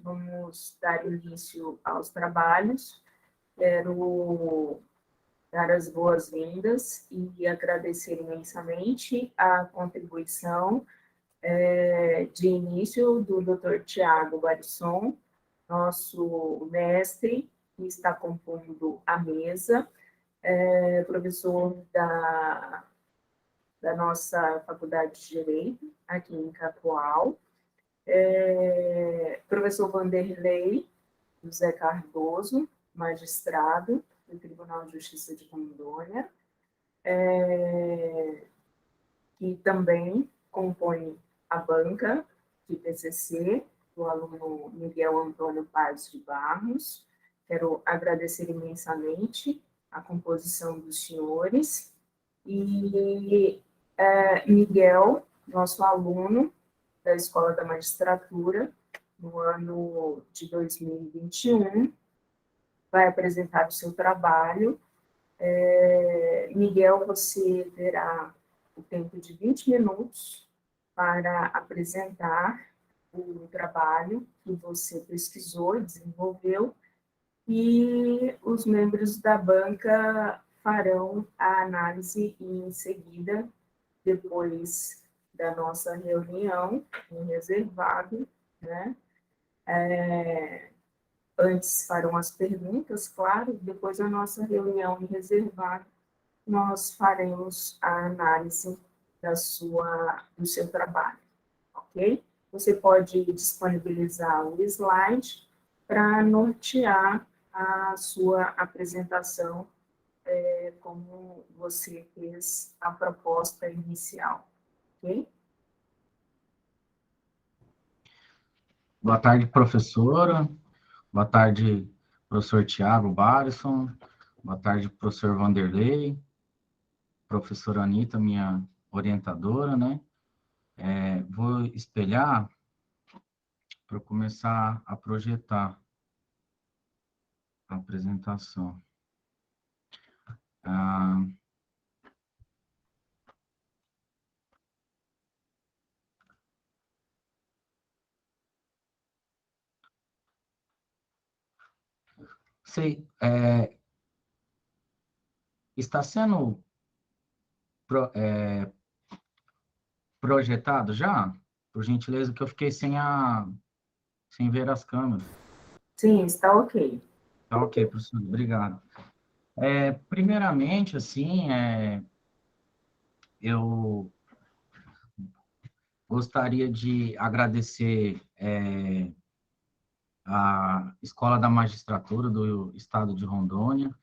vamos dar início aos trabalhos. Quero dar as boas-vindas e agradecer imensamente a contribuição de início do Dr. Tiago Barisson, nosso mestre, que está compondo a mesa, professor da nossa Faculdade de Direito, aqui em Cacoal, professor Vanderlei José Cardoso, magistrado do Tribunal de Justiça de Rondônia, que também compõe a banca de TCC, do aluno Miguel Antônio Paz de Barros. Quero agradecer imensamente a composição dos senhores. E Miguel, nosso aluno da Escola da Magistratura, no ano de 2021, vai apresentar o seu trabalho. Miguel, você terá o tempo de 20 minutos para apresentar o trabalho que você pesquisou e desenvolveu, e os membros da banca farão a análise e, em seguida, depois da nossa reunião, em reservado, né? Antes farão as perguntas, claro, depois da nossa reunião em reservado, nós faremos a análise do seu trabalho, ok? Você pode disponibilizar o slide para nortear a sua apresentação, como você fez a proposta inicial, ok? Boa tarde, professora. Boa tarde, professor Tiago Barisson. Boa tarde, professor Vanderlei. Professora Anita, minha orientadora, né? Vou espelhar para começar a projetar a apresentação. Está sendo projetado já? Por gentileza, que eu fiquei sem ver as câmeras. Sim, está ok. Tá ok, professor, obrigado. Primeiramente, assim, eu gostaria de agradecer a Escola da Magistratura do Estado de Rondônia,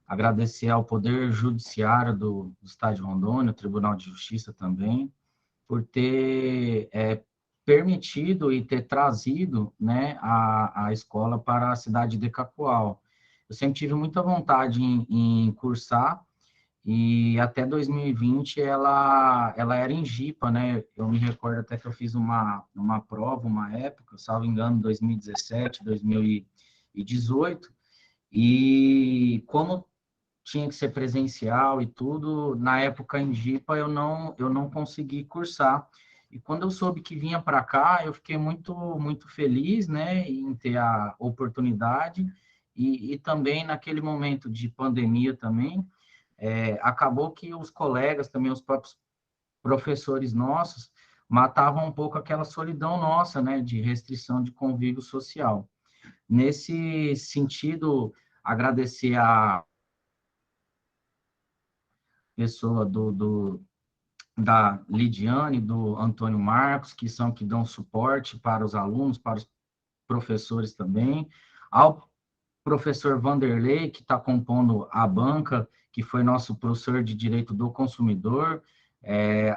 agradecer ao Poder Judiciário do Estado de Rondônia, o Tribunal de Justiça também, por ter permitido e ter trazido, né, a escola para a cidade de Cacoal. Eu sempre tive muita vontade em cursar, e até 2020 ela era em Jipa, né? Eu me recordo até que eu fiz uma prova, uma época, salvo engano, 2017, 2018, e como tinha que ser presencial e tudo, na época em Jipa eu não consegui cursar. E quando eu soube que vinha para cá, eu fiquei muito feliz, né, em ter a oportunidade, e também naquele momento de pandemia também, acabou que os colegas, também os próprios professores nossos, matavam um pouco aquela solidão nossa, né, de restrição de convívio social. Nesse sentido, agradecer a pessoa da Lidiane, do Antônio Marcos, que dão suporte para os alunos, para os professores também, ao professor Vanderlei, que está compondo a banca, que foi nosso professor de Direito do Consumidor.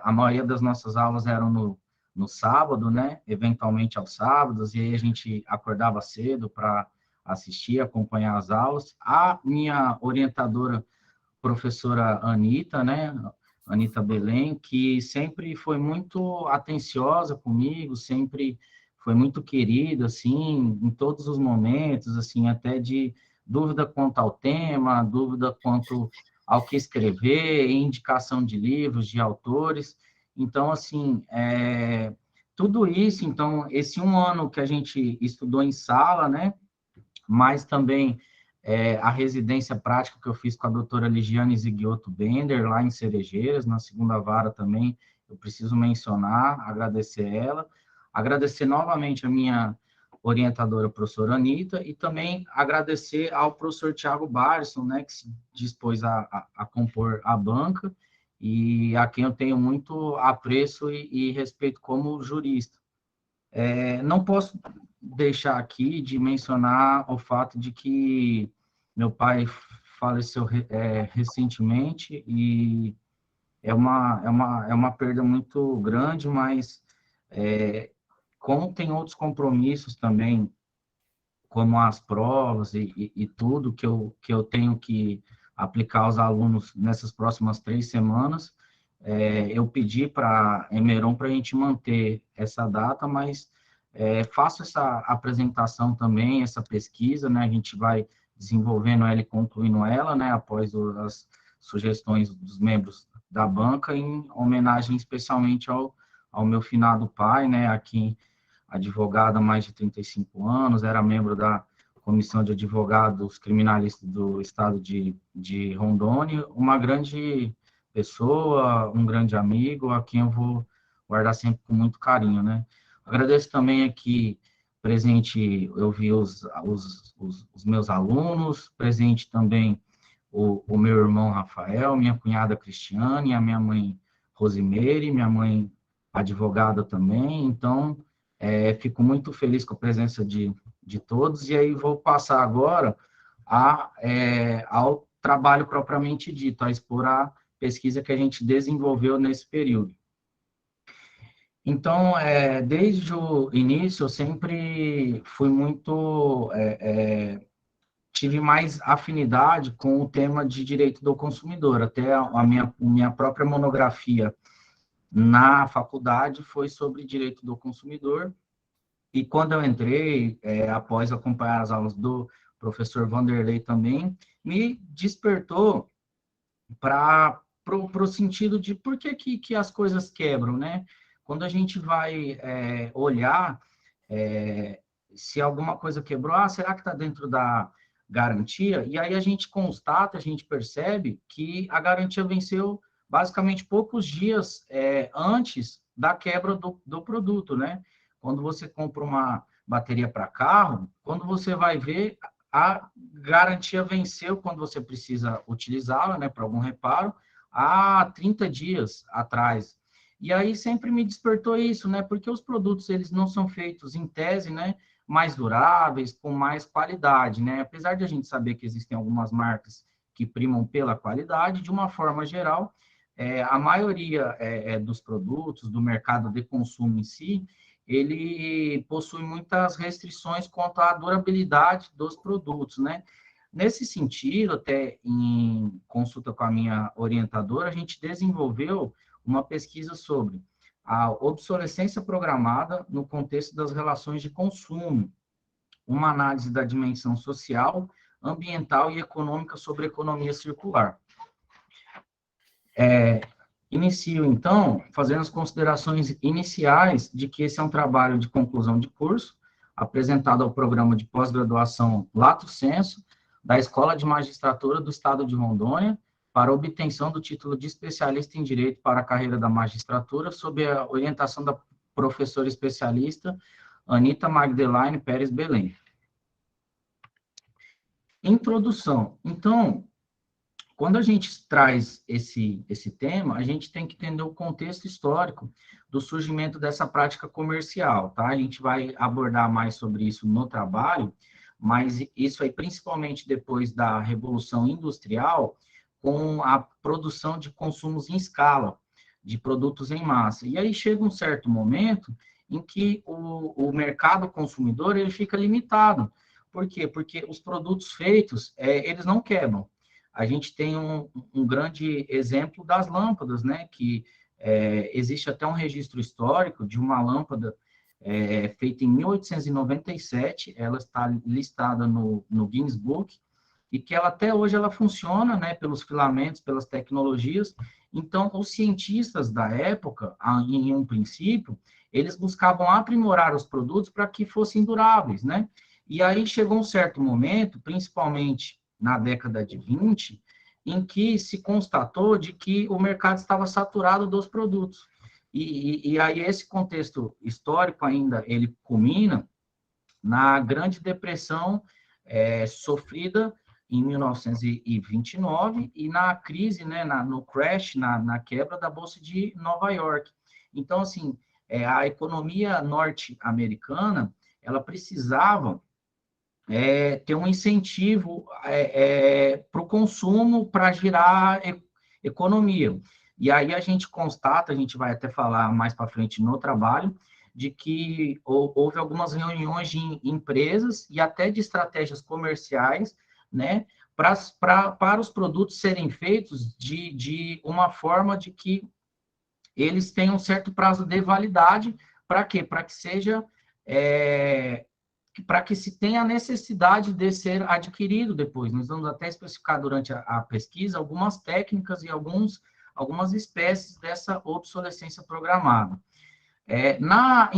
A maioria das nossas aulas eram no sábado, né? Eventualmente aos sábados, e aí a gente acordava cedo para assistir, acompanhar as aulas. A minha orientadora, professora Anita, né? Anita Belém, que sempre foi muito atenciosa comigo, sempre foi muito querida, assim, em todos os momentos, assim, até de dúvida quanto ao tema, dúvida quanto ao que escrever, indicação de livros, de autores. Então, assim, tudo isso, então, esse um ano que a gente estudou em sala, né, mas também a residência prática que eu fiz com a doutora Ligiane Ziguiotto Bender, lá em Cerejeiras, na segunda vara também, eu preciso mencionar, agradecer ela, agradecer novamente a minha orientadora, professora Anitta, e também agradecer ao professor Tiago Barson, né, que se dispôs a compor a banca, e a quem eu tenho muito apreço e respeito como jurista. Não posso deixar aqui de mencionar o fato de que meu pai faleceu recentemente e é uma perda muito grande, mas como tem outros compromissos também, como as provas e tudo que eu tenho que aplicar aos alunos nessas próximas 3 semanas, eu pedi para a Emeron para a gente manter essa data, mas faço essa apresentação também, essa pesquisa, né? A gente vai desenvolvendo ela e concluindo ela, né? Após as sugestões dos membros da banca, em homenagem especialmente ao meu finado pai, né? Aqui, advogado há mais de 35 anos, era membro da Comissão de Advogados Criminalistas do Estado de Rondônia, uma grande pessoa, um grande amigo, a quem eu vou guardar sempre com muito carinho, né? Agradeço também aqui, presente, eu vi os meus alunos, presente também o meu irmão Rafael, minha cunhada Cristiane, a minha mãe Rosimeire, minha mãe advogada também, então, fico muito feliz com a presença de todos, e aí vou passar agora ao trabalho propriamente dito, a expor a pesquisa que a gente desenvolveu nesse período. Então, desde o início, eu sempre fui muito, tive mais afinidade com o tema de direito do consumidor, até a minha própria monografia na faculdade foi sobre direito do consumidor, e quando eu entrei, após acompanhar as aulas do professor Vanderlei também, me despertou para o sentido de por que as coisas quebram, né? Quando a gente vai olhar se alguma coisa quebrou, será que está dentro da garantia? E aí a gente constata, a gente percebe que a garantia venceu basicamente poucos dias antes da quebra do produto, né? Quando você compra uma bateria para carro, quando você vai ver, a garantia venceu quando você precisa utilizá-la, né, para algum reparo, há 30 dias atrás. E aí sempre me despertou isso, né, porque os produtos, eles não são feitos, em tese, né, mais duráveis, com mais qualidade, né, apesar de a gente saber que existem algumas marcas que primam pela qualidade, de uma forma geral, a maioria dos produtos, do mercado de consumo em si, ele possui muitas restrições quanto à durabilidade dos produtos, né? Nesse sentido, até em consulta com a minha orientadora, a gente desenvolveu uma pesquisa sobre a obsolescência programada no contexto das relações de consumo, uma análise da dimensão social, ambiental e econômica sobre a economia circular. Inicio, então, fazendo as considerações iniciais de que esse é um trabalho de conclusão de curso, apresentado ao programa de pós-graduação Lato Sensu, da Escola de Magistratura do Estado de Rondônia, para obtenção do título de especialista em Direito para a carreira da magistratura, sob a orientação da professora especialista Anitta Magdelaine Pérez Belém. Introdução. Então, quando a gente traz esse tema, a gente tem que entender o contexto histórico do surgimento dessa prática comercial, tá? A gente vai abordar mais sobre isso no trabalho, mas isso aí principalmente depois da Revolução Industrial, com a produção de consumos em escala, de produtos em massa. E aí chega um certo momento em que o mercado consumidor ele fica limitado. Por quê? Porque os produtos feitos, eles não quebram. A gente tem um grande exemplo das lâmpadas, né? Que existe até um registro histórico de uma lâmpada feita em 1897, ela está listada no Guinness Book, e que ela até hoje ela funciona, né, pelos filamentos, pelas tecnologias. Então, os cientistas da época, em um princípio, eles buscavam aprimorar os produtos para que fossem duráveis, né? E aí chegou um certo momento, principalmente na década de 20, em que se constatou de que o mercado estava saturado dos produtos. E aí esse contexto histórico ainda, ele culmina na Grande Depressão sofrida em 1929 e na crise, né, no crash, na quebra da Bolsa de Nova York. Então, assim, a economia norte-americana, ela precisava ter um incentivo para o consumo, para girar economia. E aí a gente constata, a gente vai até falar mais para frente no trabalho, de que houve algumas reuniões de empresas e até de estratégias comerciais, né, para os produtos serem feitos de uma forma de que eles tenham um certo prazo de validade, para quê? Para que seja para que se tenha a necessidade de ser adquirido depois. Nós vamos até especificar durante a pesquisa algumas técnicas e algumas espécies dessa obsolescência programada. Na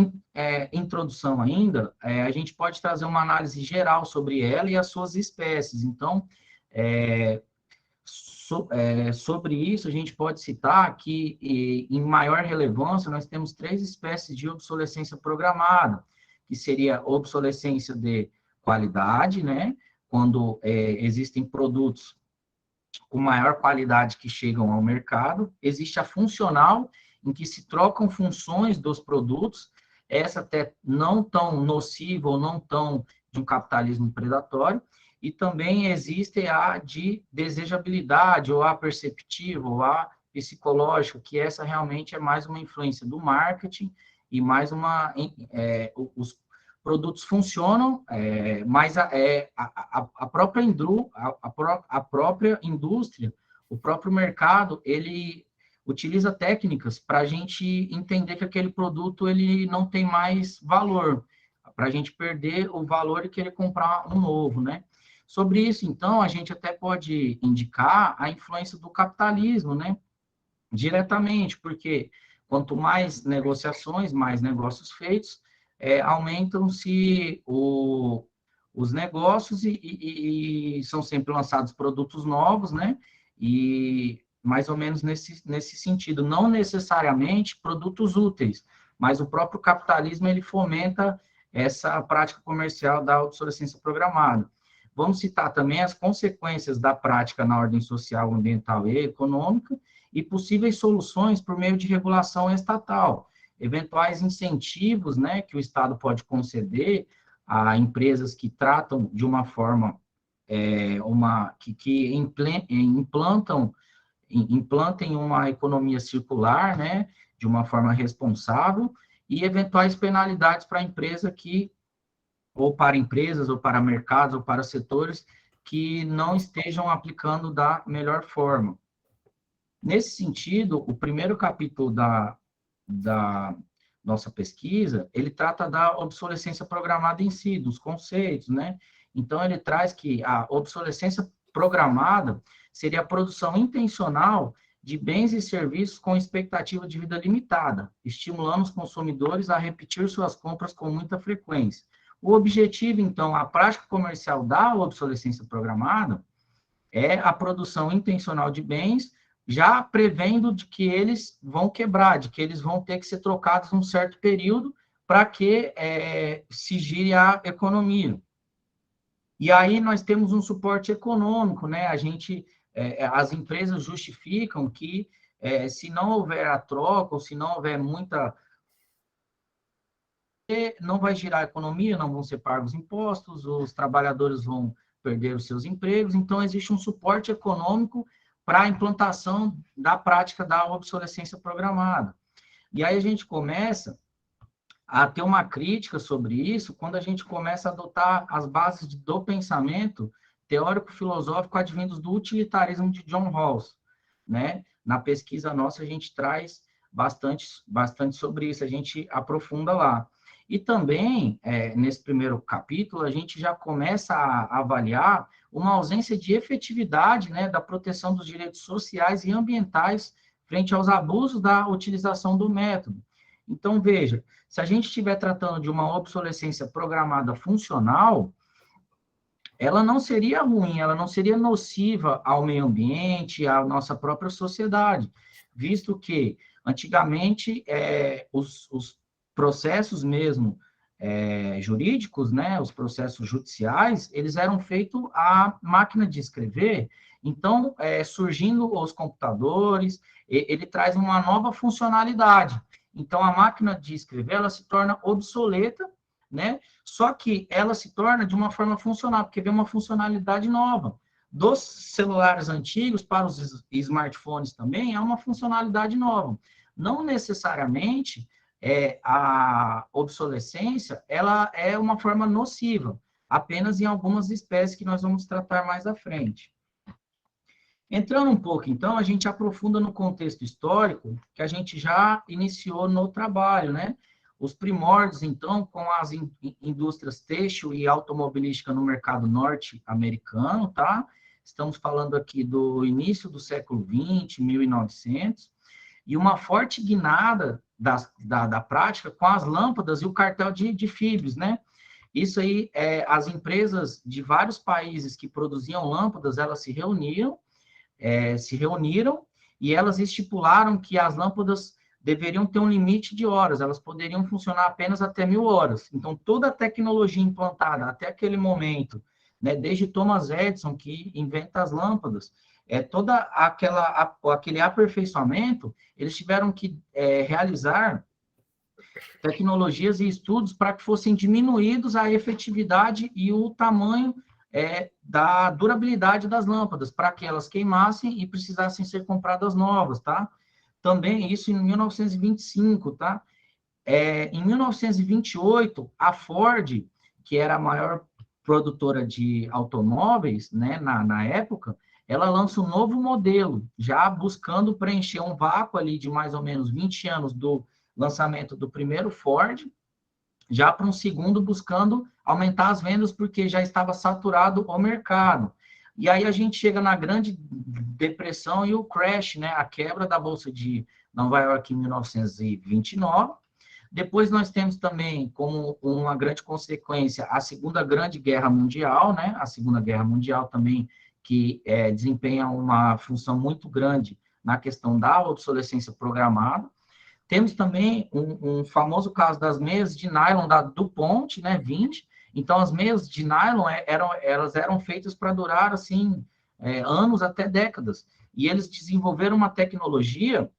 introdução ainda, a gente pode trazer uma análise geral sobre ela e as suas espécies. Então, sobre isso, a gente pode citar que, em maior relevância, nós temos 3 espécies de obsolescência programada, que seria obsolescência de qualidade, né? Quando existem produtos com maior qualidade que chegam ao mercado. Existe a funcional, em que se trocam funções dos produtos, essa até não tão nociva ou não tão de um capitalismo predatório, e também existe a de desejabilidade, ou a perceptiva, ou a psicológica, que essa realmente é mais uma influência do marketing e mais os produtos funcionam, mas a própria indústria, o próprio mercado, ele utiliza técnicas para a gente entender que aquele produto ele não tem mais valor, para a gente perder o valor e querer comprar um novo, né? Sobre isso, então, a gente até pode indicar a influência do capitalismo, né? Diretamente, porque quanto mais negociações, mais negócios feitos, aumentam-se os negócios e são sempre lançados produtos novos, né? E mais ou menos nesse sentido, não necessariamente produtos úteis, mas o próprio capitalismo ele fomenta essa prática comercial da obsolescência programada. Vamos citar também as consequências da prática na ordem social, ambiental e econômica, e possíveis soluções por meio de regulação estatal, eventuais incentivos, né, que o Estado pode conceder a empresas que tratam de uma forma, que implantem uma economia circular, né, de uma forma responsável, e eventuais penalidades para a empresa ou para empresas, ou para mercados, ou para setores que não estejam aplicando da melhor forma. Nesse sentido, o primeiro capítulo da nossa pesquisa, ele trata da obsolescência programada em si, dos conceitos, né? Então, ele traz que a obsolescência programada seria a produção intencional de bens e serviços com expectativa de vida limitada, estimulando os consumidores a repetir suas compras com muita frequência. O objetivo, então, a prática comercial da obsolescência programada é a produção intencional de bens, já prevendo de que eles vão quebrar, de que eles vão ter que ser trocados num certo período para que se gire a economia. E aí nós temos um suporte econômico, né? As empresas justificam que se não houver a troca, ou se não houver muita, não vai girar a economia, não vão ser pagos impostos, os trabalhadores vão perder os seus empregos, então existe um suporte econômico para a implantação da prática da obsolescência programada. E aí a gente começa a ter uma crítica sobre isso quando a gente começa a adotar as bases do pensamento teórico-filosófico advindos do utilitarismo de John Rawls, né? Na pesquisa nossa a gente traz bastante sobre isso, a gente aprofunda lá. E também, nesse primeiro capítulo, a gente já começa a avaliar uma ausência de efetividade, né, da proteção dos direitos sociais e ambientais frente aos abusos da utilização do método. Então, veja, se a gente estiver tratando de uma obsolescência programada funcional, ela não seria ruim, ela não seria nociva ao meio ambiente, à nossa própria sociedade, visto que, antigamente, os processos mesmo jurídicos, né, os processos judiciais, eles eram feitos à máquina de escrever, então, surgindo os computadores, ele traz uma nova funcionalidade. Então, a máquina de escrever, ela se torna obsoleta, né? Só que ela se torna de uma forma funcional, porque vem uma funcionalidade nova. Dos celulares antigos para os smartphones também, é uma funcionalidade nova. Não necessariamente a obsolescência ela é uma forma nociva, apenas em algumas espécies que nós vamos tratar mais à frente. Entrando um pouco, então, a gente aprofunda no contexto histórico que a gente já iniciou no trabalho, né? Os primórdios, então, com as indústrias têxtil e automobilística no mercado norte-americano, tá? Estamos falando aqui do início do século XX, 1900, e uma forte guinada da prática com as lâmpadas e o cartel de Philips, né? Isso aí, as empresas de vários países que produziam lâmpadas, elas se reuniram e elas estipularam que as lâmpadas deveriam ter um limite de horas, elas poderiam funcionar apenas até 1.000 horas. Então, toda a tecnologia implantada até aquele momento, né, desde Thomas Edison, que inventa as lâmpadas, toda aquele aperfeiçoamento, eles tiveram que realizar tecnologias e estudos para que fossem diminuídos a efetividade e o tamanho da durabilidade das lâmpadas, para que elas queimassem e precisassem ser compradas novas, tá? Também isso em 1925, tá? Em 1928, a Ford, que era a maior produtora de automóveis, né, na época, ela lança um novo modelo, já buscando preencher um vácuo ali de mais ou menos 20 anos do lançamento do primeiro Ford, já para um segundo buscando aumentar as vendas, porque já estava saturado o mercado. E aí a gente chega na grande depressão e o crash, né, a quebra da Bolsa de Nova York em 1929. Depois nós temos também, como uma grande consequência, a Segunda Grande Guerra Mundial, né, a Segunda Guerra Mundial também, que desempenha uma função muito grande na questão da obsolescência programada. Temos também um famoso caso das meias de nylon da DuPont, né, 20. Então, as meias de nylon elas eram feitas para durar, assim, anos até décadas. E eles desenvolveram uma tecnologia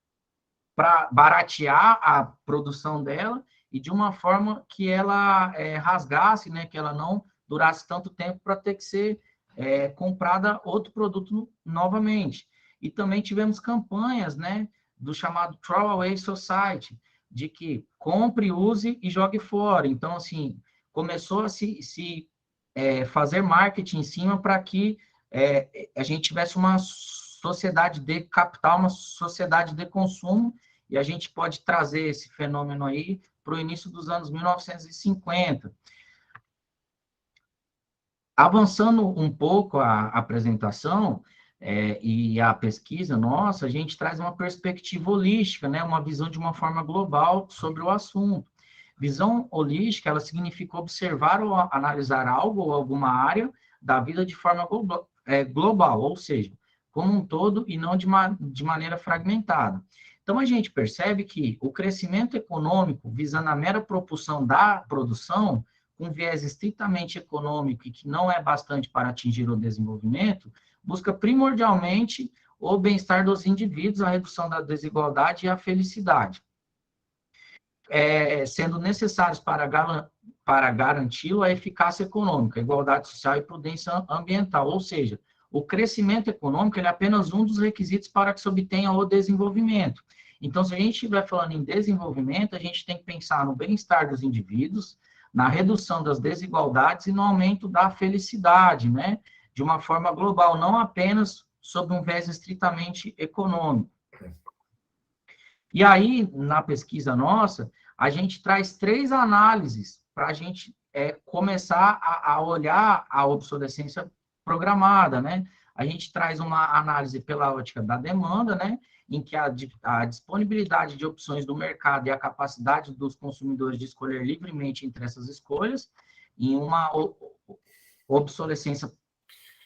para baratear a produção dela e de uma forma que ela rasgasse, né, que ela não durasse tanto tempo para ter que ser comprada outro produto novamente. E também tivemos campanhas, né, do chamado Throwaway Society, de que compre, use e jogue fora. Então, assim, começou a se fazer marketing em cima para que a gente tivesse uma sociedade de capital, uma sociedade de consumo, e a gente pode trazer esse fenômeno aí para o início dos anos 1950. Avançando um pouco a apresentação e a pesquisa nossa, a gente traz uma perspectiva holística, né, uma visão de uma forma global sobre o assunto. Visão holística, ela significa observar ou analisar algo ou alguma área da vida de forma global, ou seja, como um todo e não de maneira fragmentada. Então, a gente percebe que o crescimento econômico, visando a mera propulsão da produção, com viés estritamente econômico e que não é bastante para atingir o desenvolvimento, busca primordialmente o bem-estar dos indivíduos, a redução da desigualdade e a felicidade, sendo necessários para garanti-lo a eficácia econômica, a igualdade social e prudência ambiental, ou seja, o crescimento econômico ele é apenas um dos requisitos para que se obtenha o desenvolvimento. Então, se a gente estiver falando em desenvolvimento, a gente tem que pensar no bem-estar dos indivíduos, na redução das desigualdades e no aumento da felicidade, né? De uma forma global, não apenas sob um viés estritamente econômico. E aí, na pesquisa nossa, a gente traz 3 análises para a gente começar a olhar a obsolescência programada, né? A gente traz uma análise pela ótica da demanda, né? em que a disponibilidade de opções do mercado e a capacidade dos consumidores de escolher livremente entre essas escolhas, em uma obsolescência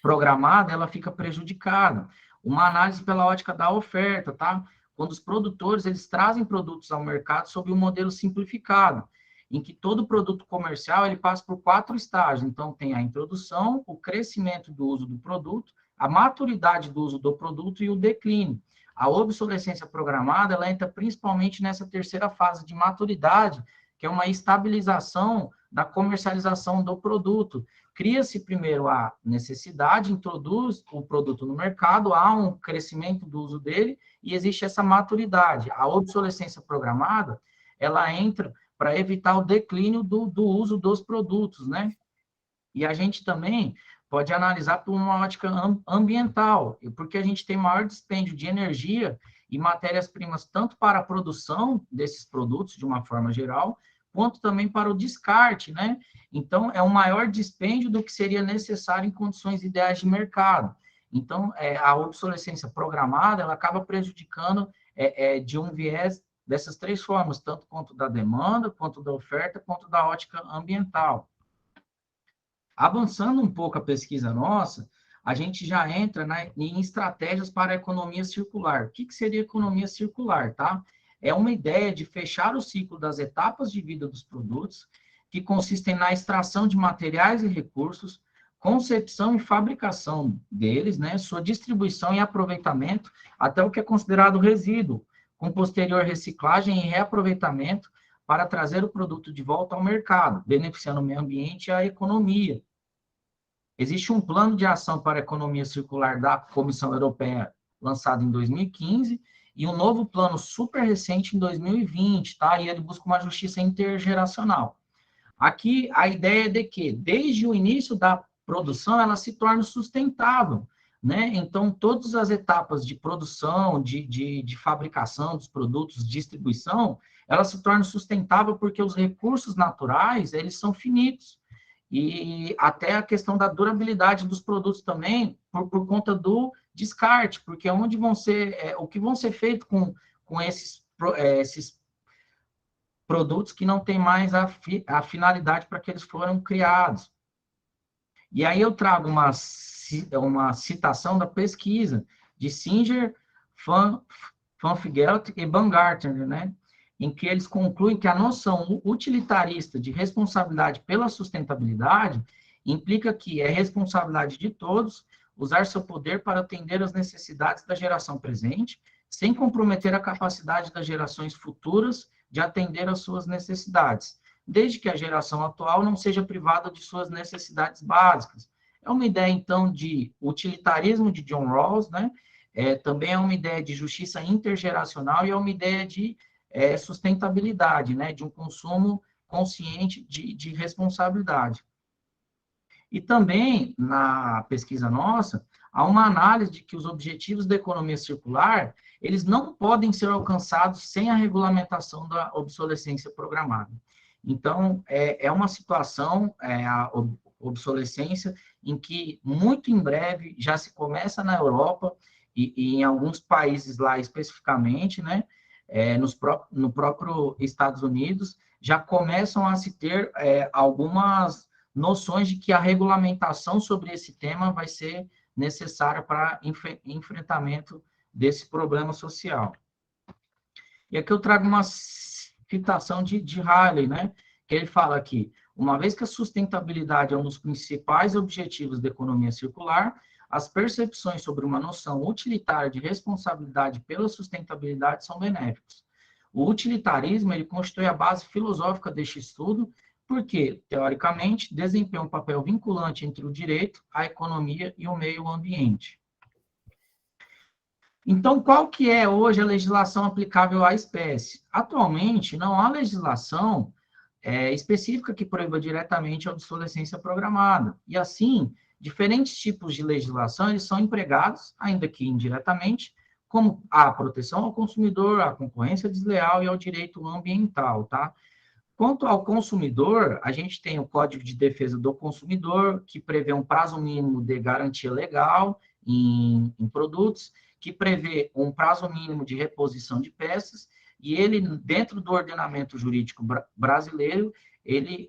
programada, ela fica prejudicada. Uma análise pela ótica da oferta, tá? Quando os produtores, eles trazem produtos ao mercado sob um modelo simplificado, em que todo produto comercial, ele passa por 4 estágios. Então, tem a introdução, o crescimento do uso do produto, a maturidade do uso do produto e o declínio. A obsolescência programada, ela entra principalmente nessa terceira fase de maturidade, que é uma estabilização da comercialização do produto. Cria-se primeiro a necessidade, introduz o produto no mercado, há um crescimento do uso dele e existe essa maturidade. A obsolescência programada, ela entra para evitar o declínio do uso dos produtos, né? E a gente também pode analisar por uma ótica ambiental, porque a gente tem maior dispêndio de energia e matérias-primas tanto para a produção desses produtos, de uma forma geral, quanto também para o descarte, né? Então, é um maior dispêndio do que seria necessário em condições ideais de mercado. Então, a obsolescência programada, ela acaba prejudicando de um viés dessas 3 formas, tanto quanto da demanda, quanto da oferta, quanto da ótica ambiental. Avançando um pouco a pesquisa nossa, a gente já entra em estratégias para a economia circular. O que seria economia circular, tá? É uma ideia de fechar o ciclo das etapas de vida dos produtos, que consistem na extração de materiais e recursos, concepção e fabricação deles, né, sua distribuição e aproveitamento, até o que é considerado resíduo, com posterior reciclagem e reaproveitamento, para trazer o produto de volta ao mercado, beneficiando o meio ambiente e a economia. Existe um plano de ação para a economia circular da Comissão Europeia, lançado em 2015, e um novo plano super recente em 2020, tá? E ele busca uma justiça intergeracional. Aqui, a ideia é de que, desde o início da produção, ela se torne sustentável, né? Então, todas as etapas de produção, de fabricação dos produtos, distribuição, ela se torna sustentável porque os recursos naturais, eles são finitos. E até a questão da durabilidade dos produtos também, por conta do descarte, porque onde vão ser, o que vão ser feito com esses produtos que não têm mais a finalidade para que eles foram criados. E aí eu trago uma citação da pesquisa de Singer, Pfannenfeld e Baumgartner, né? Em que eles concluem que a noção utilitarista de responsabilidade pela sustentabilidade implica que é responsabilidade de todos usar seu poder para atender às necessidades da geração presente, sem comprometer a capacidade das gerações futuras de atender às suas necessidades, desde que a geração atual não seja privada de suas necessidades básicas. É uma ideia, então, de utilitarismo de John Rawls, né? Também é uma ideia de justiça intergeracional e é uma ideia de sustentabilidade, né? De um consumo consciente de responsabilidade. E também, na pesquisa nossa, há uma análise de que os objetivos da economia circular, eles não podem ser alcançados sem a regulamentação da obsolescência programada. Então, é uma situação, a obsolescência, em que muito em breve já se começa na Europa e em alguns países lá especificamente, né, no próprio Estados Unidos, já começam a se ter algumas noções de que a regulamentação sobre esse tema vai ser necessária para enfrentamento desse problema social. E aqui eu trago uma citação de Halley, né, que ele fala aqui, uma vez que a sustentabilidade é um dos principais objetivos da economia circular, as percepções sobre uma noção utilitária de responsabilidade pela sustentabilidade são benéficas. O utilitarismo, ele constitui a base filosófica deste estudo, porque, teoricamente, desempenha um papel vinculante entre o direito, a economia e o meio ambiente. Então, qual que é hoje a legislação aplicável à espécie? Atualmente, não há legislação específica que proíba diretamente a obsolescência programada. E, assim, diferentes tipos de legislação eles são empregados, ainda que indiretamente, como a proteção ao consumidor, a concorrência desleal e ao direito ambiental, tá? Quanto ao consumidor, a gente tem o Código de Defesa do Consumidor, que prevê um prazo mínimo de garantia legal em produtos, que prevê um prazo mínimo de reposição de peças, e ele, dentro do ordenamento jurídico brasileiro, ele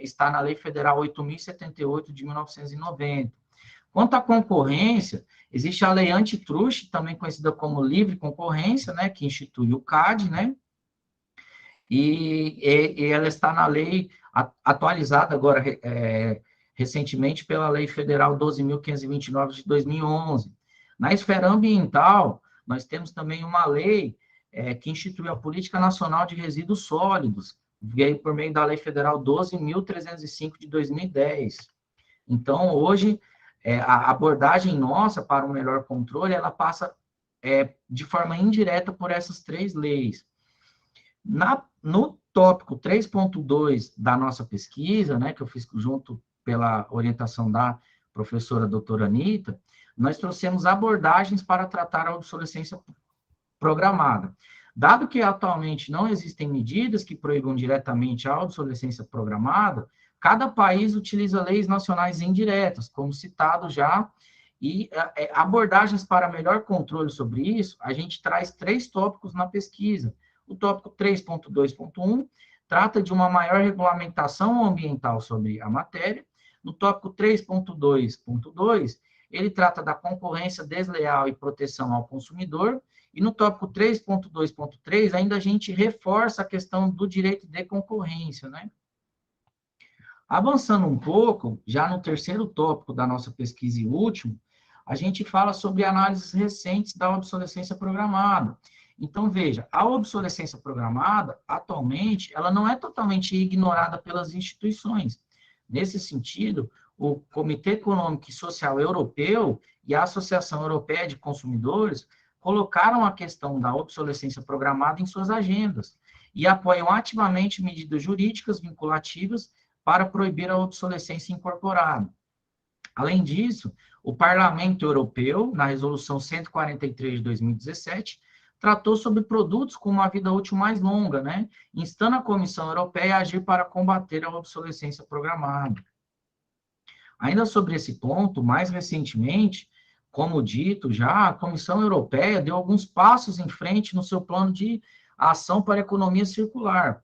está na Lei Federal 8.078 de 1990. Quanto à concorrência, existe a lei antitruste, também conhecida como livre concorrência, né, que institui o CAD, né, e ela está na lei atualizada agora recentemente pela Lei Federal 12.529 de 2011. Na esfera ambiental, nós temos também uma lei que institui a Política Nacional de Resíduos Sólidos, veio por meio da Lei Federal 12.305 de 2010. Então, hoje, a abordagem nossa para um melhor controle, ela passa de forma indireta por essas três leis. No tópico 3.2 da nossa pesquisa, né, que eu fiz junto pela orientação da professora doutora Anitta, nós trouxemos abordagens para tratar a obsolescência programada. Dado que atualmente não existem medidas que proíbam diretamente a obsolescência programada, cada país utiliza leis nacionais indiretas, como citado já, e abordagens para melhor controle sobre isso, a gente traz 3 tópicos na pesquisa. O tópico 3.2.1 trata de uma maior regulamentação ambiental sobre a matéria. No tópico 3.2.2, ele trata da concorrência desleal e proteção ao consumidor. E no tópico 3.2.3, ainda a gente reforça a questão do direito de concorrência, né? Avançando um pouco, já no terceiro tópico da nossa pesquisa e último, a gente fala sobre análises recentes da obsolescência programada. Então, veja, a obsolescência programada, atualmente, ela não é totalmente ignorada pelas instituições. Nesse sentido, o Comitê Econômico e Social Europeu e a Associação Europeia de Consumidores colocaram a questão da obsolescência programada em suas agendas e apoiam ativamente medidas jurídicas vinculativas para proibir a obsolescência incorporada. Além disso, o Parlamento Europeu, na Resolução 143 de 2017, tratou sobre produtos com uma vida útil mais longa, né, instando a Comissão Europeia a agir para combater a obsolescência programada. Ainda sobre esse ponto, mais recentemente, como dito já, a Comissão Europeia deu alguns passos em frente no seu plano de ação para a economia circular,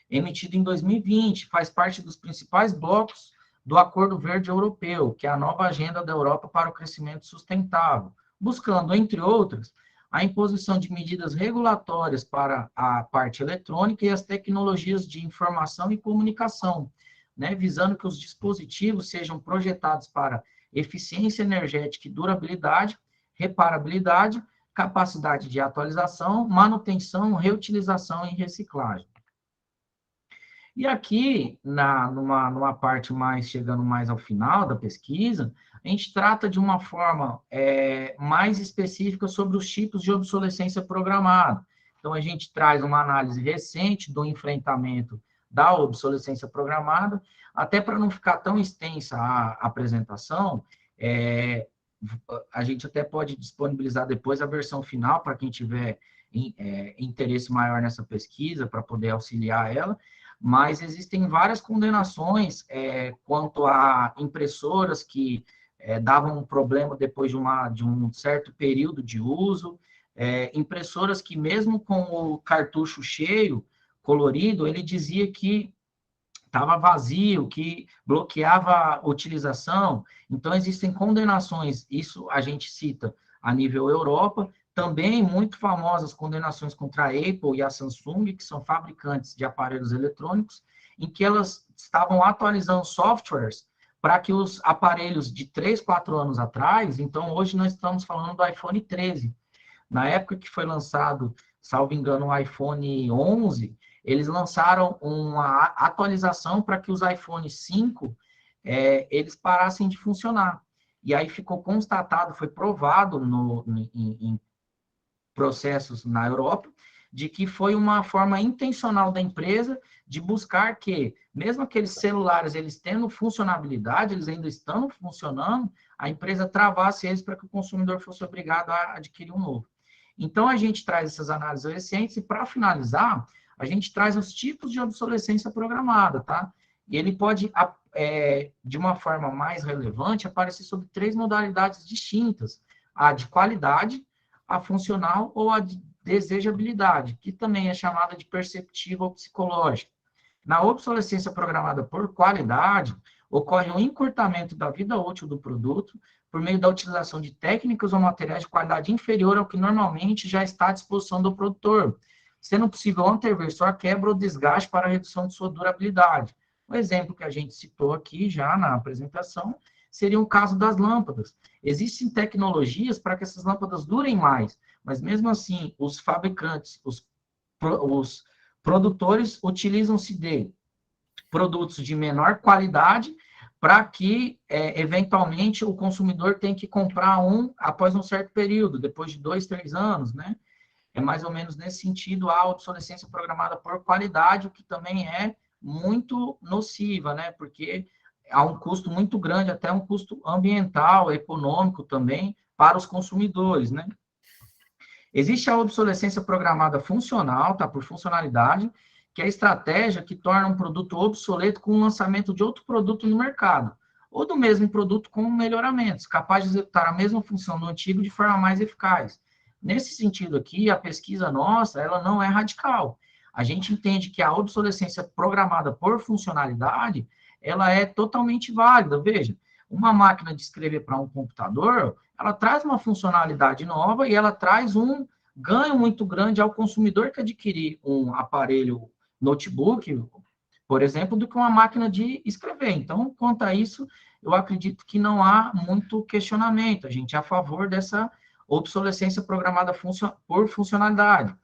emitido em 2020, faz parte dos principais blocos do Acordo Verde Europeu, que é a nova agenda da Europa para o crescimento sustentável, buscando, entre outras, a imposição de medidas regulatórias para a parte eletrônica e as tecnologias de informação e comunicação, né, visando que os dispositivos sejam projetados para eficiência energética e durabilidade, reparabilidade, capacidade de atualização, manutenção, reutilização e reciclagem. E aqui, numa parte mais, chegando mais ao final da pesquisa, a gente trata de uma forma mais específica sobre os tipos de obsolescência programada. Então, a gente traz uma análise recente do enfrentamento da obsolescência programada, até para não ficar tão extensa a apresentação, a gente até pode disponibilizar depois a versão final para quem tiver interesse maior nessa pesquisa, para poder auxiliar ela, mas existem várias condenações quanto a impressoras que davam um problema depois de um certo período de uso, impressoras que mesmo com o cartucho cheio, colorido, ele dizia que estava vazio, que bloqueava a utilização. Então, existem condenações, isso a gente cita a nível Europa, também muito famosas condenações contra a Apple e a Samsung, que são fabricantes de aparelhos eletrônicos, em que elas estavam atualizando softwares para que os aparelhos de 3, 4 anos atrás, então hoje nós estamos falando do iPhone 13. Na época que foi lançado, salvo engano, o iPhone 11, eles lançaram uma atualização para que os iPhone 5 eles parassem de funcionar. E aí ficou constatado, foi provado em processos na Europa, de que foi uma forma intencional da empresa de buscar que, mesmo aqueles celulares, eles tendo funcionalidade, eles ainda estão funcionando, a empresa travasse eles para que o consumidor fosse obrigado a adquirir um novo. Então, a gente traz essas análises recentes e, para finalizar, a gente traz os tipos de obsolescência programada, tá? E ele pode, de uma forma mais relevante, aparecer sobre 3 modalidades distintas. A de qualidade, a funcional ou a desejabilidade, que também é chamada de perceptiva ou psicológica. Na obsolescência programada por qualidade, ocorre um encurtamento da vida útil do produto por meio da utilização de técnicas ou materiais de qualidade inferior ao que normalmente já está à disposição do produtor, sendo possível antever sua quebra ou desgaste para a redução de sua durabilidade. O exemplo que a gente citou aqui já na apresentação seria o caso das lâmpadas. Existem tecnologias para que essas lâmpadas durem mais, mas mesmo assim, os fabricantes, os produtores utilizam-se de produtos de menor qualidade para que, eventualmente, o consumidor tenha que comprar um após um certo período, depois de 2, 3 anos, né? É mais ou menos nesse sentido a obsolescência programada por qualidade, o que também é muito nociva, né? Porque há um custo muito grande, até um custo ambiental, econômico também, para os consumidores, né? Existe a obsolescência programada funcional, tá? Por funcionalidade, que é a estratégia que torna um produto obsoleto com o lançamento de outro produto no mercado, ou do mesmo produto com melhoramentos, capaz de executar a mesma função do antigo de forma mais eficaz. Nesse sentido aqui, a pesquisa nossa, ela não é radical. A gente entende que a obsolescência programada por funcionalidade, ela é totalmente válida. Veja, uma máquina de escrever para um computador, ela traz uma funcionalidade nova e ela traz um ganho muito grande ao consumidor que adquirir um aparelho notebook, por exemplo, do que uma máquina de escrever. Então, quanto a isso, eu acredito que não há muito questionamento. A gente é a favor dessa obsolescência programada por funcionalidade.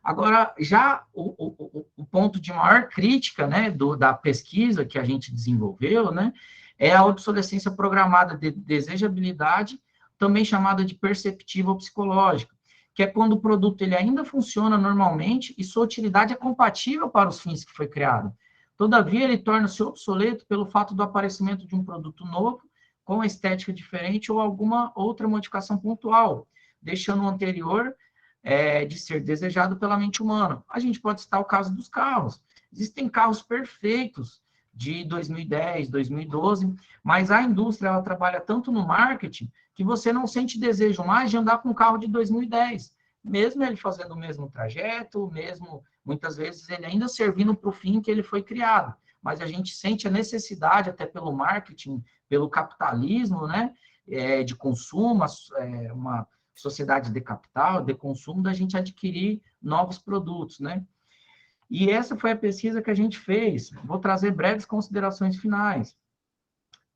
Agora, já o ponto de maior crítica, né, da pesquisa que a gente desenvolveu, né, é a obsolescência programada de desejabilidade, também chamada de perceptiva ou psicológica, que é quando o produto ele ainda funciona normalmente e sua utilidade é compatível para os fins que foi criado. Todavia, ele torna-se obsoleto pelo fato do aparecimento de um produto novo, com estética diferente ou alguma outra modificação pontual, deixando o anterior de ser desejado pela mente humana. A gente pode citar o caso dos carros. Existem carros perfeitos de 2010, 2012, mas a indústria ela trabalha tanto no marketing que você não sente desejo mais de andar com um carro de 2010, mesmo ele fazendo o mesmo trajeto, mesmo muitas vezes ele ainda servindo para o fim que ele foi criado. Mas a gente sente a necessidade, até pelo marketing, pelo capitalismo, né, de consumo, uma sociedade de capital, de consumo, da gente adquirir novos produtos, né? E essa foi a pesquisa que a gente fez. Vou trazer breves considerações finais.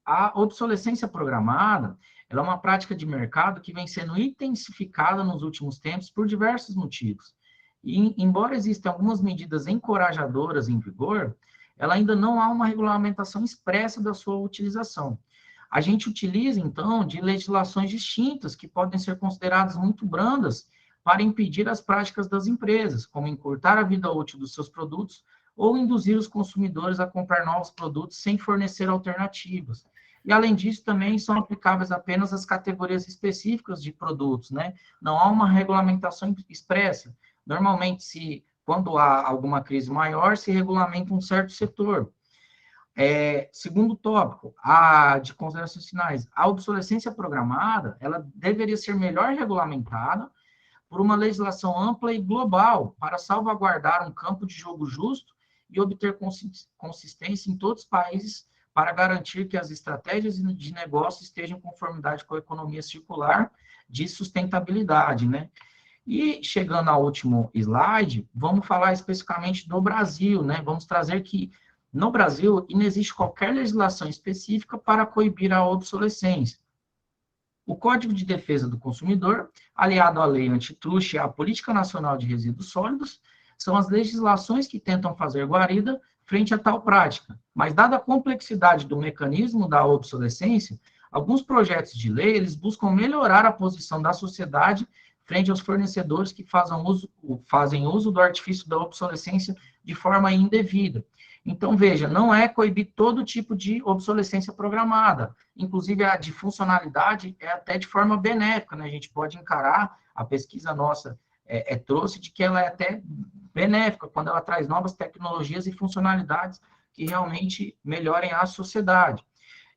A obsolescência programada, ela é uma prática de mercado que vem sendo intensificada nos últimos tempos por diversos motivos. E, embora existam algumas medidas encorajadoras em vigor, ela ainda não há uma regulamentação expressa da sua utilização. A gente utiliza, então, de legislações distintas, que podem ser consideradas muito brandas, para impedir as práticas das empresas, como encurtar a vida útil dos seus produtos ou induzir os consumidores a comprar novos produtos sem fornecer alternativas. E, além disso, também são aplicáveis apenas às categorias específicas de produtos, né? Não há uma regulamentação expressa. Normalmente, quando há alguma crise maior, se regulamenta um certo setor. Segundo tópico, de considerações finais, a obsolescência programada, ela deveria ser melhor regulamentada por uma legislação ampla e global para salvaguardar um campo de jogo justo e obter consistência em todos os países para garantir que as estratégias de negócio estejam em conformidade com a economia circular de sustentabilidade, né? E chegando ao último slide, vamos falar especificamente do Brasil, né? Vamos trazer que no Brasil, não existe qualquer legislação específica para coibir a obsolescência. O Código de Defesa do Consumidor, aliado à Lei Antitruste e à Política Nacional de Resíduos Sólidos, são as legislações que tentam fazer guarida frente a tal prática. Mas, dada a complexidade do mecanismo da obsolescência, alguns projetos de lei eles buscam melhorar a posição da sociedade frente aos fornecedores que fazem uso do artifício da obsolescência de forma indevida. Então, veja, não é coibir todo tipo de obsolescência programada. Inclusive, a de funcionalidade é até de forma benéfica, né? A gente pode encarar, a pesquisa nossa trouxe de que ela é até benéfica, quando ela traz novas tecnologias e funcionalidades que realmente melhorem a sociedade.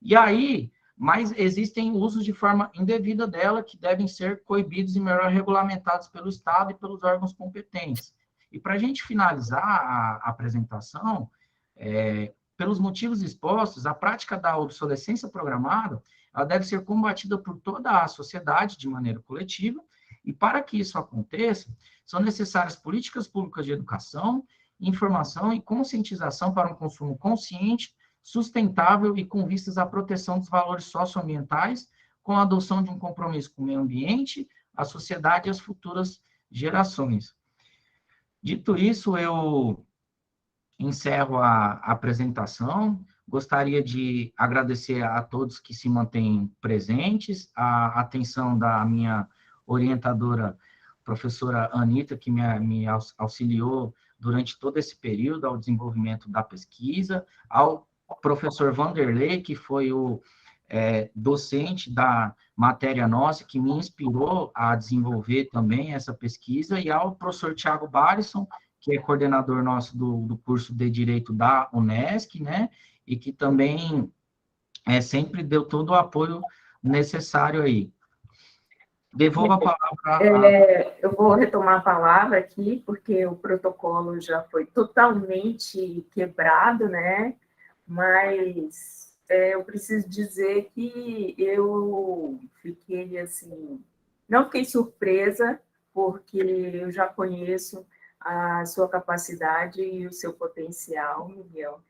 E aí, mas existem usos de forma indevida dela que devem ser coibidos e melhor regulamentados pelo Estado e pelos órgãos competentes. E para a gente finalizar a apresentação, pelos motivos expostos, a prática da obsolescência programada, ela deve ser combatida por toda a sociedade de maneira coletiva, e para que isso aconteça, são necessárias políticas públicas de educação, informação e conscientização para um consumo consciente, sustentável e com vistas à proteção dos valores socioambientais, com a adoção de um compromisso com o meio ambiente, a sociedade e as futuras gerações. Dito isso, eu encerro a apresentação. Gostaria de agradecer a todos que se mantêm presentes, a atenção da minha orientadora, professora Anita, que me auxiliou durante todo esse período ao desenvolvimento da pesquisa, ao professor Vanderlei, que foi o docente da matéria nossa, que me inspirou a desenvolver também essa pesquisa, e ao professor Tiago Barison, que é coordenador nosso do curso de Direito da Unesc, né, e que também sempre deu todo o apoio necessário aí. Devolvo a palavra. Eu vou retomar a palavra aqui, porque o protocolo já foi totalmente quebrado, né? Mas eu preciso dizer que eu fiquei assim, não fiquei surpresa, porque eu já conheço a sua capacidade e o seu potencial, Miguel.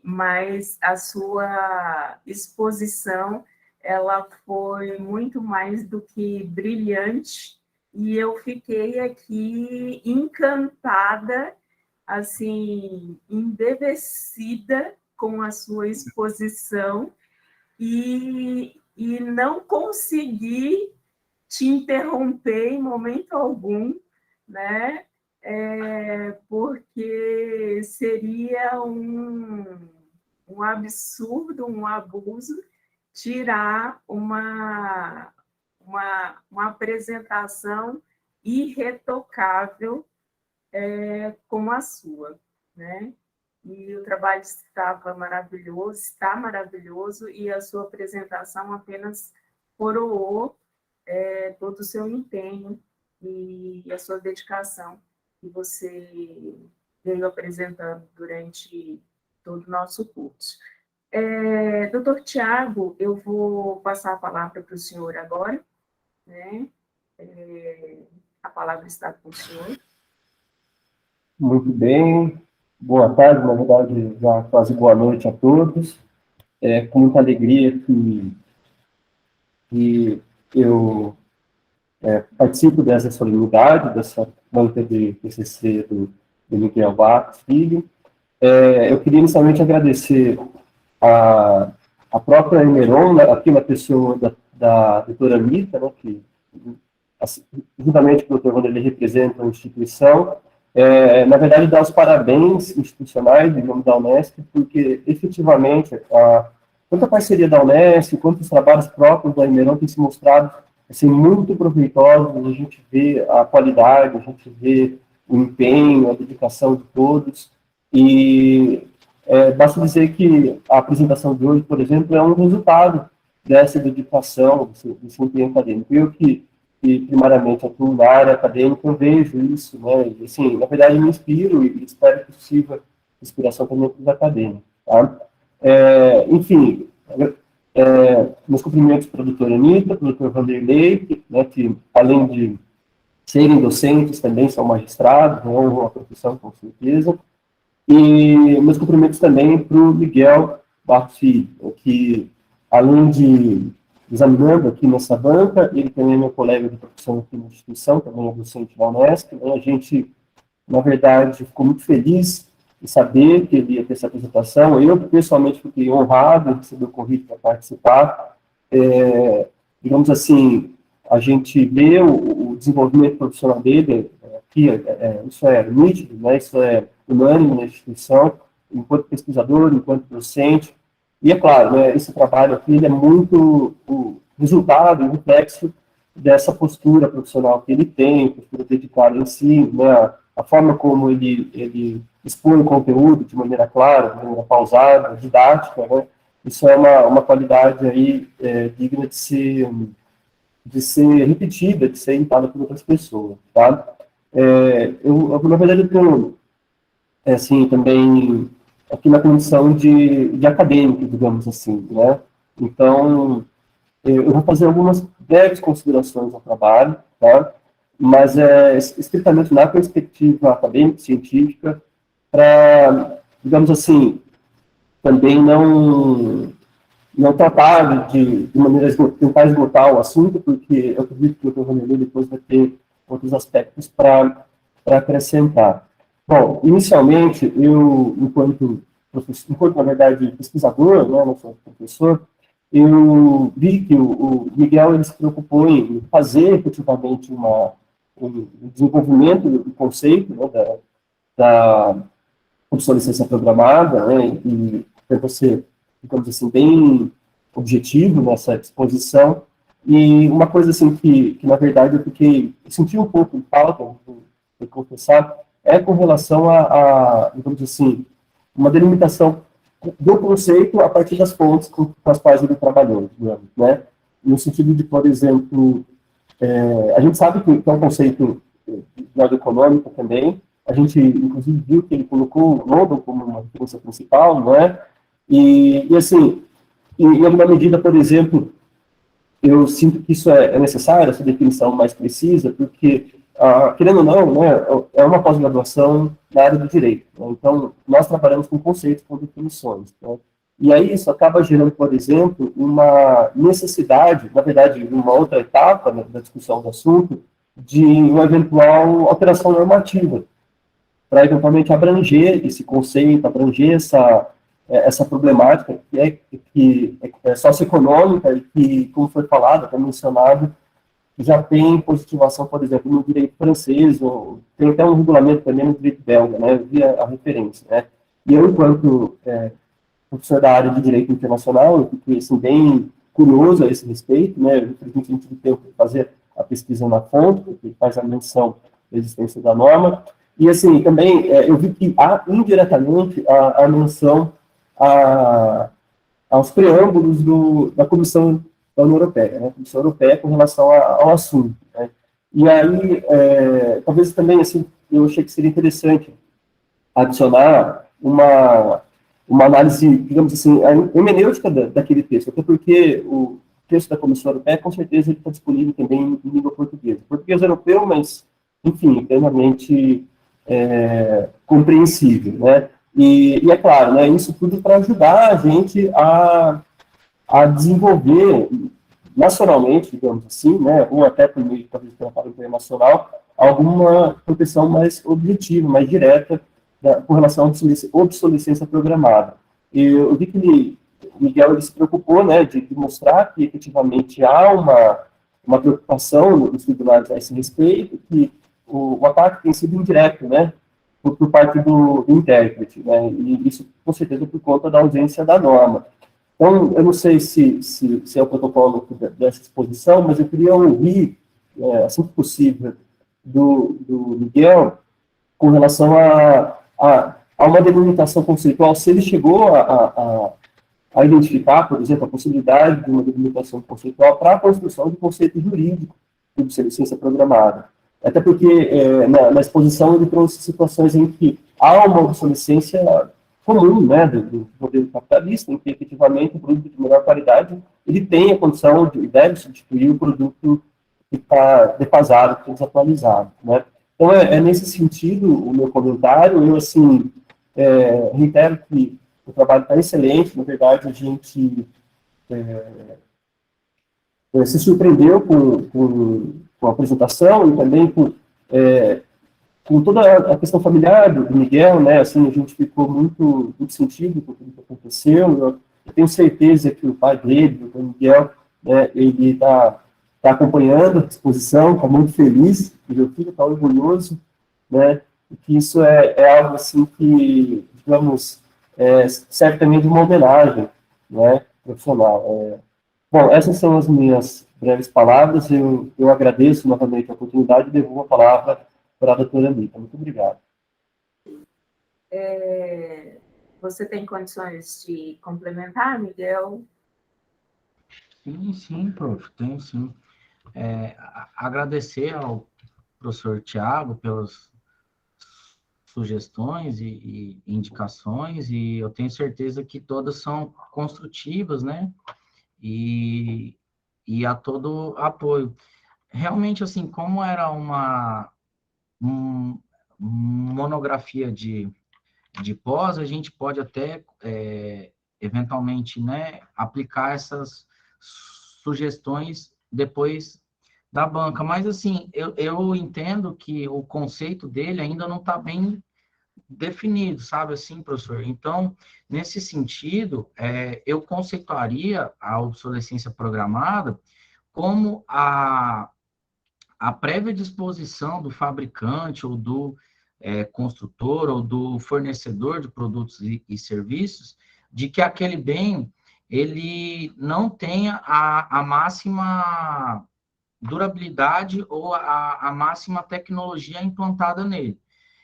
Mas a sua exposição, ela foi muito mais do que brilhante, e eu fiquei aqui encantada, assim, embevecida com a sua exposição, e não consegui te interromper em momento algum, né? Porque seria um absurdo, um abuso, tirar uma apresentação irretocável como a sua, né? E o trabalho estava maravilhoso, está maravilhoso, e a sua apresentação apenas coroou todo o seu empenho e a sua dedicação que você veio apresentando durante todo o nosso curso. Doutor Tiago, eu vou passar a palavra para o senhor agora, né? A palavra está com o senhor. Muito bem, boa tarde, na verdade, já quase boa noite a todos. Com muita alegria que eu participo dessa solenidade, dessa banca de TCC do Miguel Barros Filho. Eu queria inicialmente agradecer a própria Emeron, aqui na pessoa da doutora Anitta, né, que, juntamente com o doutor Vanderlei, representa a instituição. Na verdade, dar os parabéns institucionais, digamos, da Unesc, porque, efetivamente, tanto a parceria da Unesc, quanto os trabalhos próprios da Emeron têm se mostrado assim, muito proveitosos. A gente vê a qualidade, a gente vê o empenho, a dedicação de todos, e basta dizer que a apresentação de hoje, por exemplo, é um resultado dessa dedicação, desse empenho acadêmico. Eu que primariamente atuo na área acadêmica, eu vejo isso, né? E, assim, na verdade, me inspiro e espero que sirva inspiração também para os acadêmicos, tá? Enfim, meus cumprimentos para a doutora Anitta, para o doutor Vanderlei, né, que, além de serem docentes, também são magistrados, honram a profissão, com certeza. E meus cumprimentos também para o Miguel Barros Filho, que, além de examinando aqui nessa banca, ele também é meu colega de profissão aqui na instituição, também é docente da Unesc, né? A gente, na verdade, ficou muito feliz em saber que ele ia ter essa apresentação. Eu, pessoalmente, fiquei honrado em receber o convite para participar. Digamos assim, a gente vê o desenvolvimento profissional dele aqui, isso é nítido, né? Isso é unânime na instituição, enquanto pesquisador, enquanto docente. E é claro, né, esse trabalho aqui ele é muito o resultado, o reflexo dessa postura profissional que ele tem, postura dedicada em si, né, a forma como ele expõe o conteúdo de maneira clara, de maneira pausada, didática, né, isso é uma qualidade aí digna de ser repetida, de ser imitada por outras pessoas, tá? Na verdade, eu tenho, assim, também, aqui na condição de acadêmico, digamos assim, né? Então, eu vou fazer algumas breves considerações ao trabalho, tá? Mas estritamente na perspectiva acadêmica, científica, para, digamos assim, também não tratar de maneira tentar esgotar o assunto, porque eu acredito que o Dr. Vanderlei depois vai ter outros aspectos para acrescentar. Bom, inicialmente, eu, enquanto professor, enquanto, na verdade, pesquisador, né, não sou professor, eu vi que o Miguel ele se preocupou em fazer efetivamente um desenvolvimento do conceito, né, da obsolescência programada, né, e tentou ser, digamos assim, bem objetivo nessa exposição. E uma coisa assim que na verdade eu senti um pouco de falta, vou confessar, é com relação digamos assim, uma delimitação do conceito a partir das fontes com as quais ele trabalhou, digamos, né? No sentido de, por exemplo, a gente sabe que é um conceito de lado econômico também. A gente, inclusive, viu que ele colocou o London como uma referência principal, não é? E assim, em alguma medida, por exemplo, eu sinto que isso é necessário, essa definição mais precisa, porque, querendo ou não, né, é uma pós-graduação na área do direito. Né? Então, nós trabalhamos com conceitos, com definições. Né? E aí isso acaba gerando, por exemplo, uma necessidade, na verdade, uma outra etapa, né, da discussão do assunto, de uma eventual alteração normativa, para eventualmente abranger esse conceito, abranger essa problemática que é socioeconômica e que, como foi falado, até mencionado, já tem positivação, por exemplo, no direito francês, ou tem até um regulamento também no direito belga, né? Eu vi a referência, né? E eu, enquanto professor da área de direito internacional, eu fiquei assim, bem curioso a esse respeito, né? Infelizmente, a gente tive tempo de fazer a pesquisa na fonte, porque faz a menção da existência da norma. E, assim, também eu vi que há indiretamente a menção aos preâmbulos da Comissão da União Europeia, né? A Comissão Europeia com relação ao assunto, né? E aí, talvez também, assim, eu achei que seria interessante adicionar uma análise, digamos assim, a hermenêutica daquele texto, até porque o texto da Comissão Europeia, com certeza, ele está disponível também em língua portuguesa. Português europeu, mas, enfim, plenamente compreensível, né? E é claro, né, isso tudo para ajudar a gente a desenvolver nacionalmente, digamos assim, né, ou até por meio de tratado internacional, alguma proteção mais objetiva, mais direta com relação à obsolescência programada. E eu vi que o Miguel ele se preocupou, né, de mostrar que efetivamente há uma preocupação nos tribunais a esse respeito, que o ataque tem sido indireto, né, por parte do intérprete, né, e isso com certeza por conta da ausência da norma. Então, eu não sei se é o protocolo dessa exposição, mas eu queria ouvir, assim que possível, do Miguel, com relação a uma delimitação conceitual, se ele chegou a identificar, por exemplo, a possibilidade de uma delimitação conceitual para a construção de conceito jurídico de obsolescência programada. Até porque, na exposição, ele trouxe situações em que há uma obsolescência comum, né, do modelo capitalista, em que, efetivamente, o produto de melhor qualidade, ele tem a condição de, deve substituir o produto que está defasado, que está desatualizado, né. Então, nesse sentido o meu comentário. Eu, assim, reitero que o trabalho está excelente. Na verdade, a gente se surpreendeu com a apresentação e também com toda a questão familiar do Miguel, né? Assim, a gente ficou muito sentido com tudo que aconteceu. Eu tenho certeza que o pai dele, o Miguel, né, ele está acompanhando a exposição, está muito feliz, que meu filho está orgulhoso, né? E que isso é algo assim que, digamos, serve também de uma homenagem, né, profissional. Bom, essas são as minhas breves palavras. Eu agradeço novamente a oportunidade e devolvo a palavra para a doutora Anitta. Muito obrigado. Você tem condições de complementar, Miguel? Sim, prof, tenho sim. Agradecer ao professor Tiago pelas sugestões e indicações, e eu tenho certeza que todas são construtivas, né? E a todo apoio. Realmente, assim, como era uma monografia de pós, a gente pode até, eventualmente, né, aplicar essas sugestões depois da banca. Mas, assim, eu entendo que o conceito dele ainda não está bem definido, sabe assim, professor? Então, nesse sentido, eu conceituaria a obsolescência programada como a prévia disposição do fabricante ou do construtor ou do fornecedor de produtos e serviços de que aquele bem ele não tenha a máxima durabilidade ou a máxima tecnologia implantada nele.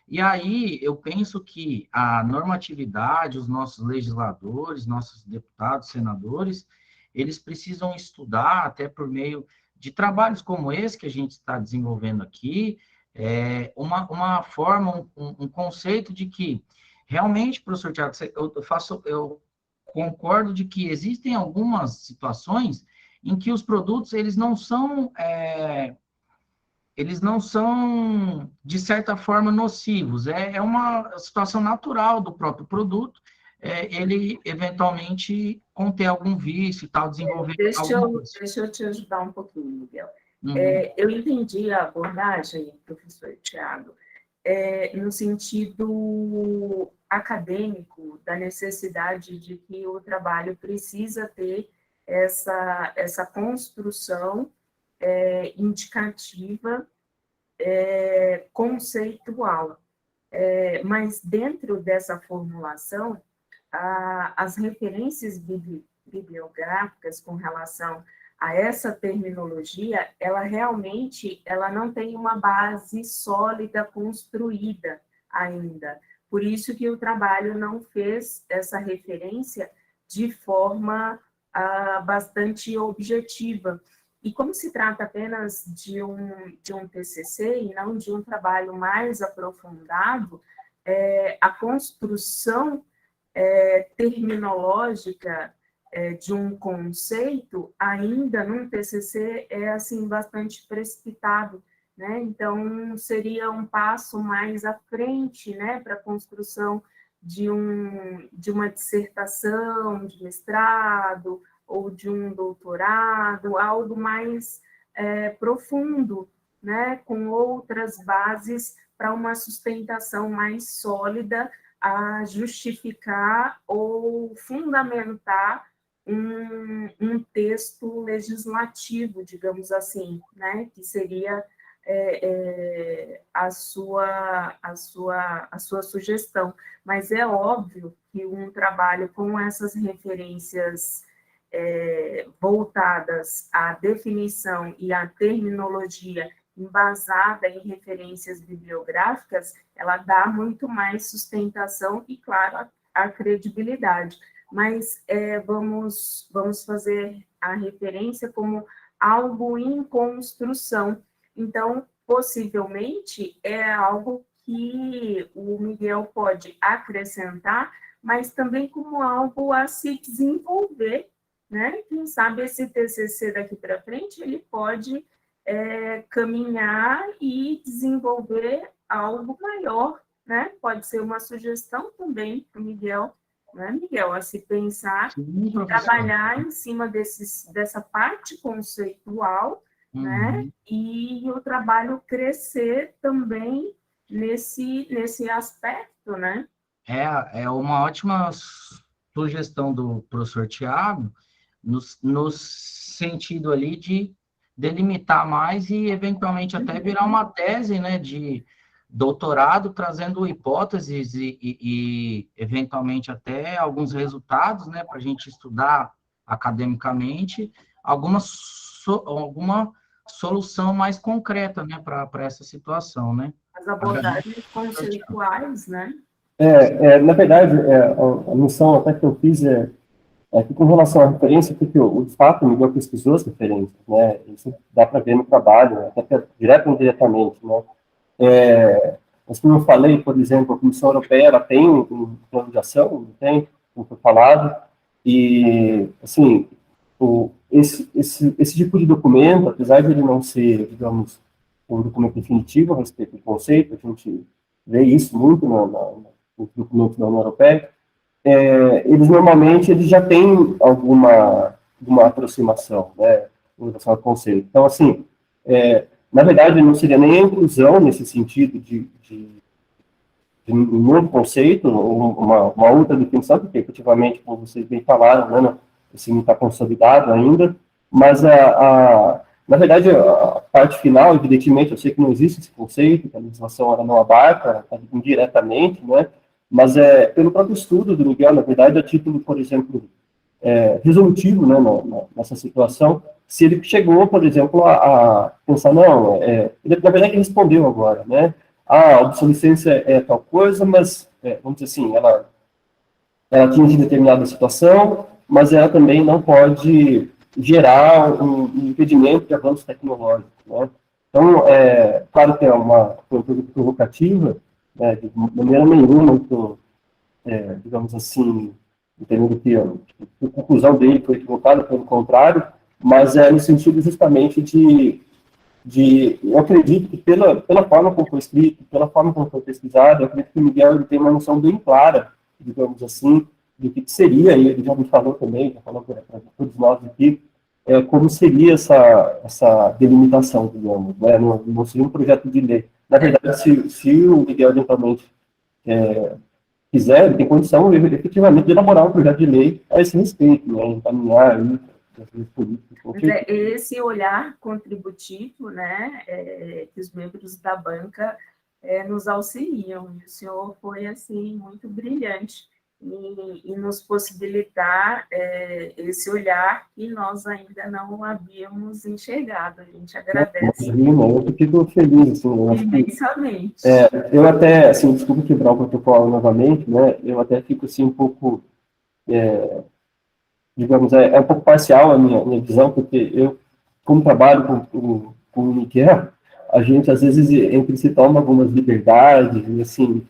E aí eu penso que a normatividade, os nossos legisladores, nossos deputados, senadores, eles precisam estudar, até por meio de trabalhos como esse que a gente está desenvolvendo aqui, uma forma, um conceito de que realmente, professor Tiago, eu concordo de que existem algumas situações em que os produtos eles não são, de certa forma, nocivos. É uma situação natural do próprio produto, ele eventualmente conter algum vício e tal, desenvolver algum vício. Deixa eu te ajudar um pouquinho, Miguel. Uhum. Eu entendi a abordagem, professor Tiago, no sentido acadêmico, da necessidade de que o trabalho precisa ter essa construção indicativa, conceitual. Mas dentro dessa formulação, as referências bibliográficas com relação a essa terminologia, ela não tem uma base sólida construída ainda. Por isso que o trabalho não fez essa referência de forma bastante objetiva. E como se trata apenas de um TCC e não de um trabalho mais aprofundado, a construção terminológica de um conceito, ainda num TCC, é assim, bastante precipitado, né? Então, seria um passo mais à frente, né, para a construção de uma dissertação de mestrado ou de um doutorado, algo mais profundo, né, com outras bases para uma sustentação mais sólida a justificar ou fundamentar um texto legislativo, digamos assim, né, que seria a sua sugestão. Mas é óbvio que um trabalho com essas referências voltadas à definição e à terminologia embasada em referências bibliográficas, ela dá muito mais sustentação e, claro, a credibilidade. Mas vamos fazer a referência como algo em construção. Então, possivelmente, é algo que o Miguel pode acrescentar, mas também como algo a se desenvolver, né? Quem sabe esse TCC daqui para frente, ele pode caminhar e desenvolver algo maior, né? Pode ser uma sugestão também para o Miguel, né, Miguel, a se pensar e trabalhar em cima dessa parte conceitual, né? E o trabalho crescer também nesse aspecto, né? É uma ótima sugestão do professor Tiago, no sentido ali de delimitar mais e, eventualmente, até virar uma tese, né, de doutorado, trazendo hipóteses e eventualmente, até alguns resultados, né, para a gente estudar academicamente alguma solução mais concreta, né, para essa situação, né? As abordagens conceituais, né? Na verdade, a missão até que eu fiz que com relação à referência, porque de fato o Miguel pesquisou as referências, né? Isso dá para ver no trabalho, né? Até direto ou indiretamente, né? Mas como eu falei, por exemplo, a Comissão Europeia ela tem um plano de ação, não tem, como foi falado, e assim, esse tipo de documento, apesar de ele não ser, digamos, um documento definitivo a respeito do conceito, a gente vê isso muito nos documentos da União Europeia, eles já têm alguma aproximação, né, em relação ao conceito. Então, assim, na verdade, não seria nem a inclusão nesse sentido de um novo conceito, uma outra definição, porque efetivamente, como vocês bem falaram, né, esse não está consolidado ainda, mas, na verdade, a parte final, evidentemente, eu sei que não existe esse conceito, que a legislação ela não abarca indiretamente, né, mas pelo próprio estudo do Miguel, na verdade, a título, por exemplo, resolutivo, né, nessa situação, se ele chegou, por exemplo, a pensar, não, ele, na verdade, respondeu agora, né, a obsolescência é tal coisa, mas, vamos dizer assim, ela atinge determinada situação, mas ela também não pode gerar um impedimento de avanço tecnológico, né? Então, claro que é uma pergunta provocativa, né, de maneira nenhuma, digamos assim, entendendo que a conclusão dele foi equivocada, pelo contrário, mas é no sentido justamente eu acredito que pela forma como foi escrito, pela forma como foi pesquisado, eu acredito que o Miguel ele tem uma noção bem clara, digamos assim, do que seria, e ele já me falou também, já falou para todos nós aqui, como seria essa delimitação, digamos, né? Não seria um projeto de lei. Na verdade, se o Miguel eventualmente quiser, ele tem condição efetivamente de elaborar um projeto de lei a esse respeito, né? Encaminhar aí as políticas. Mas esse olhar contributivo, né, que os membros da banca nos auxiliam. E o senhor foi, assim, muito brilhante em nos possibilitar esse olhar que nós ainda não havíamos enxergado. A gente agradece. Eu fico feliz, assim, eu acho que, Imensamente. eu até, assim, desculpa quebrar o protocolo novamente, né, eu até fico, assim, um pouco, digamos, um pouco parcial a minha visão, porque eu, como trabalho com o Miguel, a gente, às vezes, entre si toma algumas liberdades, e, assim,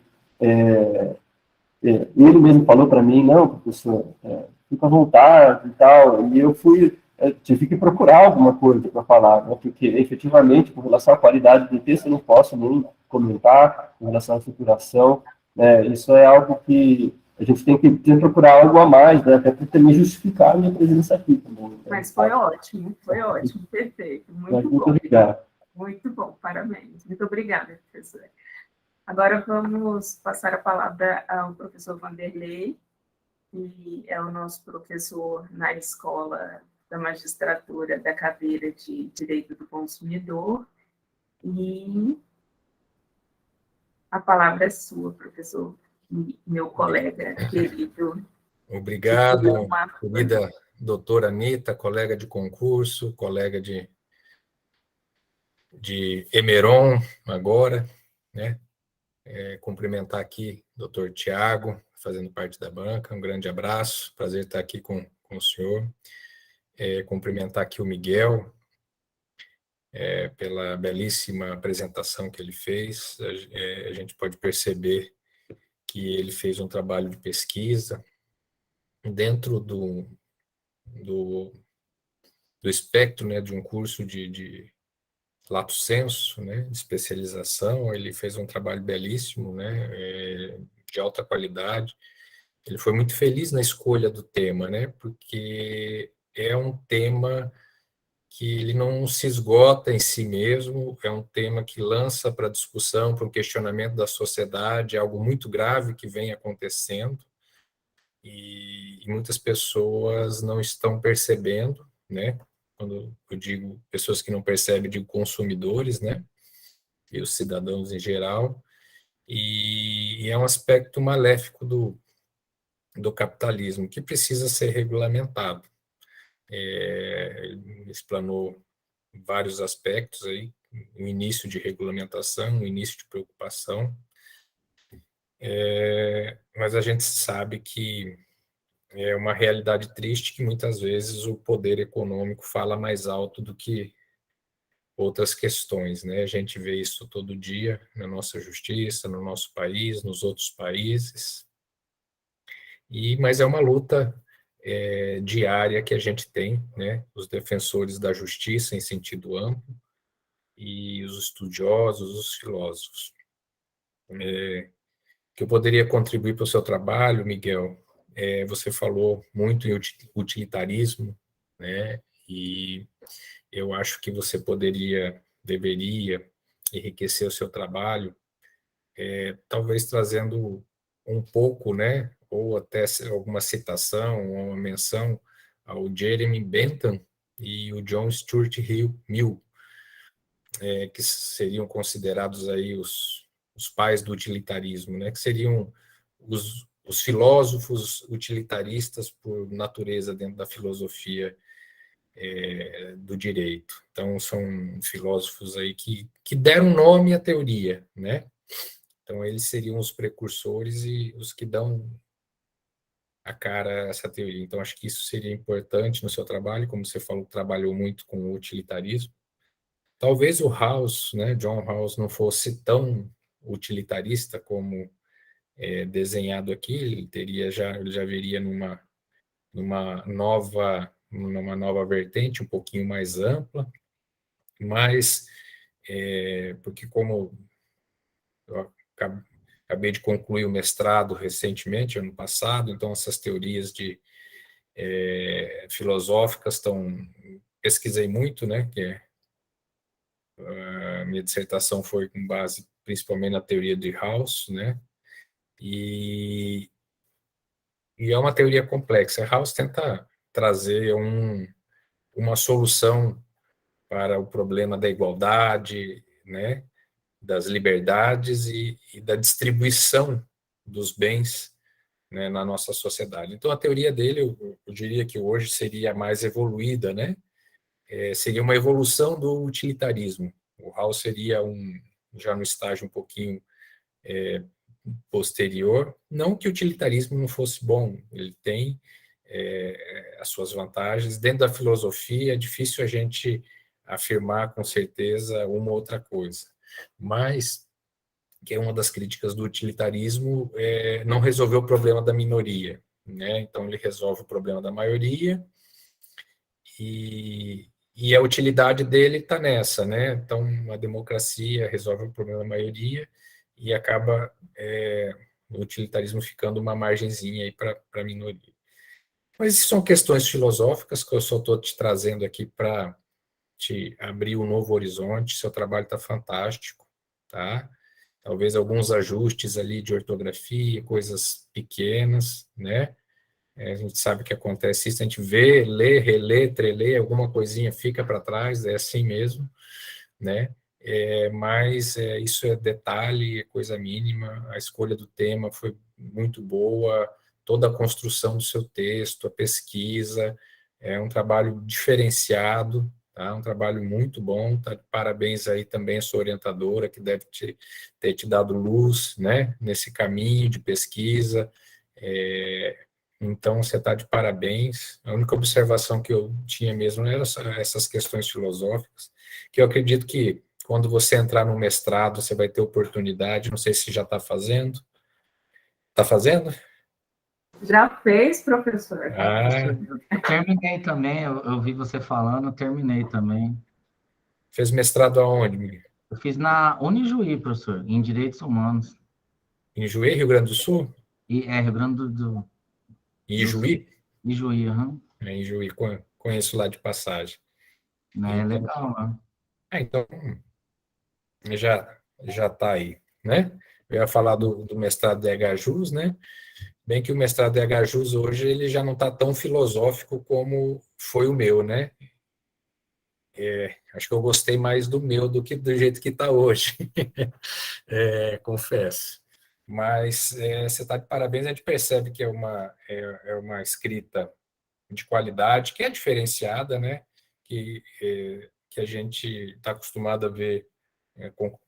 ele mesmo falou para mim, não, professor, fica à vontade e tal, e eu tive que procurar alguma coisa para falar, né, porque efetivamente, com relação à qualidade do texto, eu não posso nem comentar, com relação à estruturação, né, isso é algo que a gente tem que procurar algo a mais, né, até para também justificar a minha presença aqui também. Né? Mas foi ótimo, perfeito, muito bom. Muito obrigado. Muito bom, parabéns. Muito obrigada, professora. Agora vamos passar a palavra ao professor Vanderlei, que é o nosso professor na Escola da Magistratura da cadeira de Direito do Consumidor. E a palavra é sua, professor, e meu colega querido. Obrigado, querida doutora Anitta, colega de concurso, colega de Emeron agora, né? Cumprimentar aqui o doutor Tiago, fazendo parte da banca, um grande abraço, prazer estar aqui com o senhor. Cumprimentar aqui o Miguel, pela belíssima apresentação que ele fez. A gente pode perceber que ele fez um trabalho de pesquisa dentro do espectro, né, de um curso de lato sensu, né, de especialização. Ele fez um trabalho belíssimo, né, de alta qualidade. Ele foi muito feliz na escolha do tema, né, porque é um tema que ele não se esgota em si mesmo, é um tema que lança para discussão, para um questionamento da sociedade, algo muito grave que vem acontecendo, e muitas pessoas não estão percebendo, né? Quando eu digo pessoas que não percebem, digo consumidores, né? E os cidadãos em geral, e é um aspecto maléfico do capitalismo que precisa ser regulamentado. Ele explanou vários aspectos aí, o início de regulamentação, o início de preocupação, Mas a gente sabe que é uma realidade triste que muitas vezes o poder econômico fala mais alto do que outras questões, né? A gente vê isso todo dia na nossa justiça, no nosso país, nos outros países. Mas é uma luta diária que a gente tem, né? Os defensores da justiça em sentido amplo e os estudiosos, os filósofos. Que eu poderia contribuir para o seu trabalho, Miguel? Você falou muito em utilitarismo, né? E eu acho que você deveria enriquecer o seu trabalho, talvez trazendo um pouco, né? Ou até alguma citação ou uma menção ao Jeremy Bentham e o John Stuart Mill, que seriam considerados aí os pais do utilitarismo, né? Que seriam os filósofos utilitaristas por natureza dentro da filosofia do direito. Então, são filósofos aí que deram nome à teoria, né? Então, eles seriam os precursores e os que dão a cara a essa teoria. Então, acho que isso seria importante no seu trabalho, como você falou, trabalhou muito com o utilitarismo. Talvez o Rawls, né, John Rawls, não fosse tão utilitarista como desenhado aqui, ele já viria numa nova vertente, um pouquinho mais ampla, mas porque como eu acabei de concluir o mestrado recentemente, ano passado, então essas teorias filosóficas pesquisei muito, né, que a minha dissertação foi com base principalmente na teoria de Rawls, né, e, é uma teoria complexa. Rawls tenta trazer uma solução para o problema da igualdade, né, das liberdades e da distribuição dos bens, né, na nossa sociedade. Então, a teoria dele, eu diria que hoje seria mais evoluída, né? Seria uma evolução do utilitarismo. O Rawls seria já no estágio um pouquinho posterior. Não que o utilitarismo não fosse bom, ele tem as suas vantagens. Dentro da filosofia, é difícil a gente afirmar com certeza uma outra coisa. Mas que é uma das críticas do utilitarismo, não resolveu o problema da minoria, né? Então ele resolve o problema da maioria e a utilidade dele está nessa, né? Então a democracia resolve o problema da maioria e acaba o utilitarismo ficando uma margenzinha aí para a minoria. Mas isso são questões filosóficas que eu só estou te trazendo aqui para te abrir um novo horizonte. Seu trabalho está fantástico, tá? Talvez alguns ajustes ali de ortografia, coisas pequenas, né? A gente sabe que acontece isso, a gente vê, lê, relê, trelê, alguma coisinha fica para trás, é assim mesmo, né? Mas isso é detalhe, é coisa mínima. A escolha do tema foi muito boa, toda a construção do seu texto, a pesquisa, é um trabalho diferenciado, tá? Um trabalho muito bom. Tá? Parabéns aí também à sua orientadora, que deve ter te dado luz, né, nesse caminho de pesquisa. Então, você está de parabéns. A única observação que eu tinha mesmo era essas questões filosóficas, que eu acredito que quando você entrar no mestrado, você vai ter oportunidade, não sei se já está fazendo. Está fazendo? Já fez, professor? Eu terminei também, eu vi você falando, eu terminei também. Fez mestrado aonde, Miguel? Eu fiz na Unijuí, professor, em Direitos Humanos. Em Juí, Rio Grande do Sul? Rio Grande Em Juí? Ijuí, uhum. Em Juí, conheço lá de passagem. É Então, legal, né? então já está aí, né? Eu ia falar do mestrado de HJUS, né? Bem que o mestrado de HJUS hoje ele já não está tão filosófico como foi o meu, né? Acho que eu gostei mais do meu do que do jeito que está hoje, confesso. Mas você está de parabéns, a gente percebe que é uma escrita de qualidade, que é diferenciada, né? Que a gente está acostumado a ver com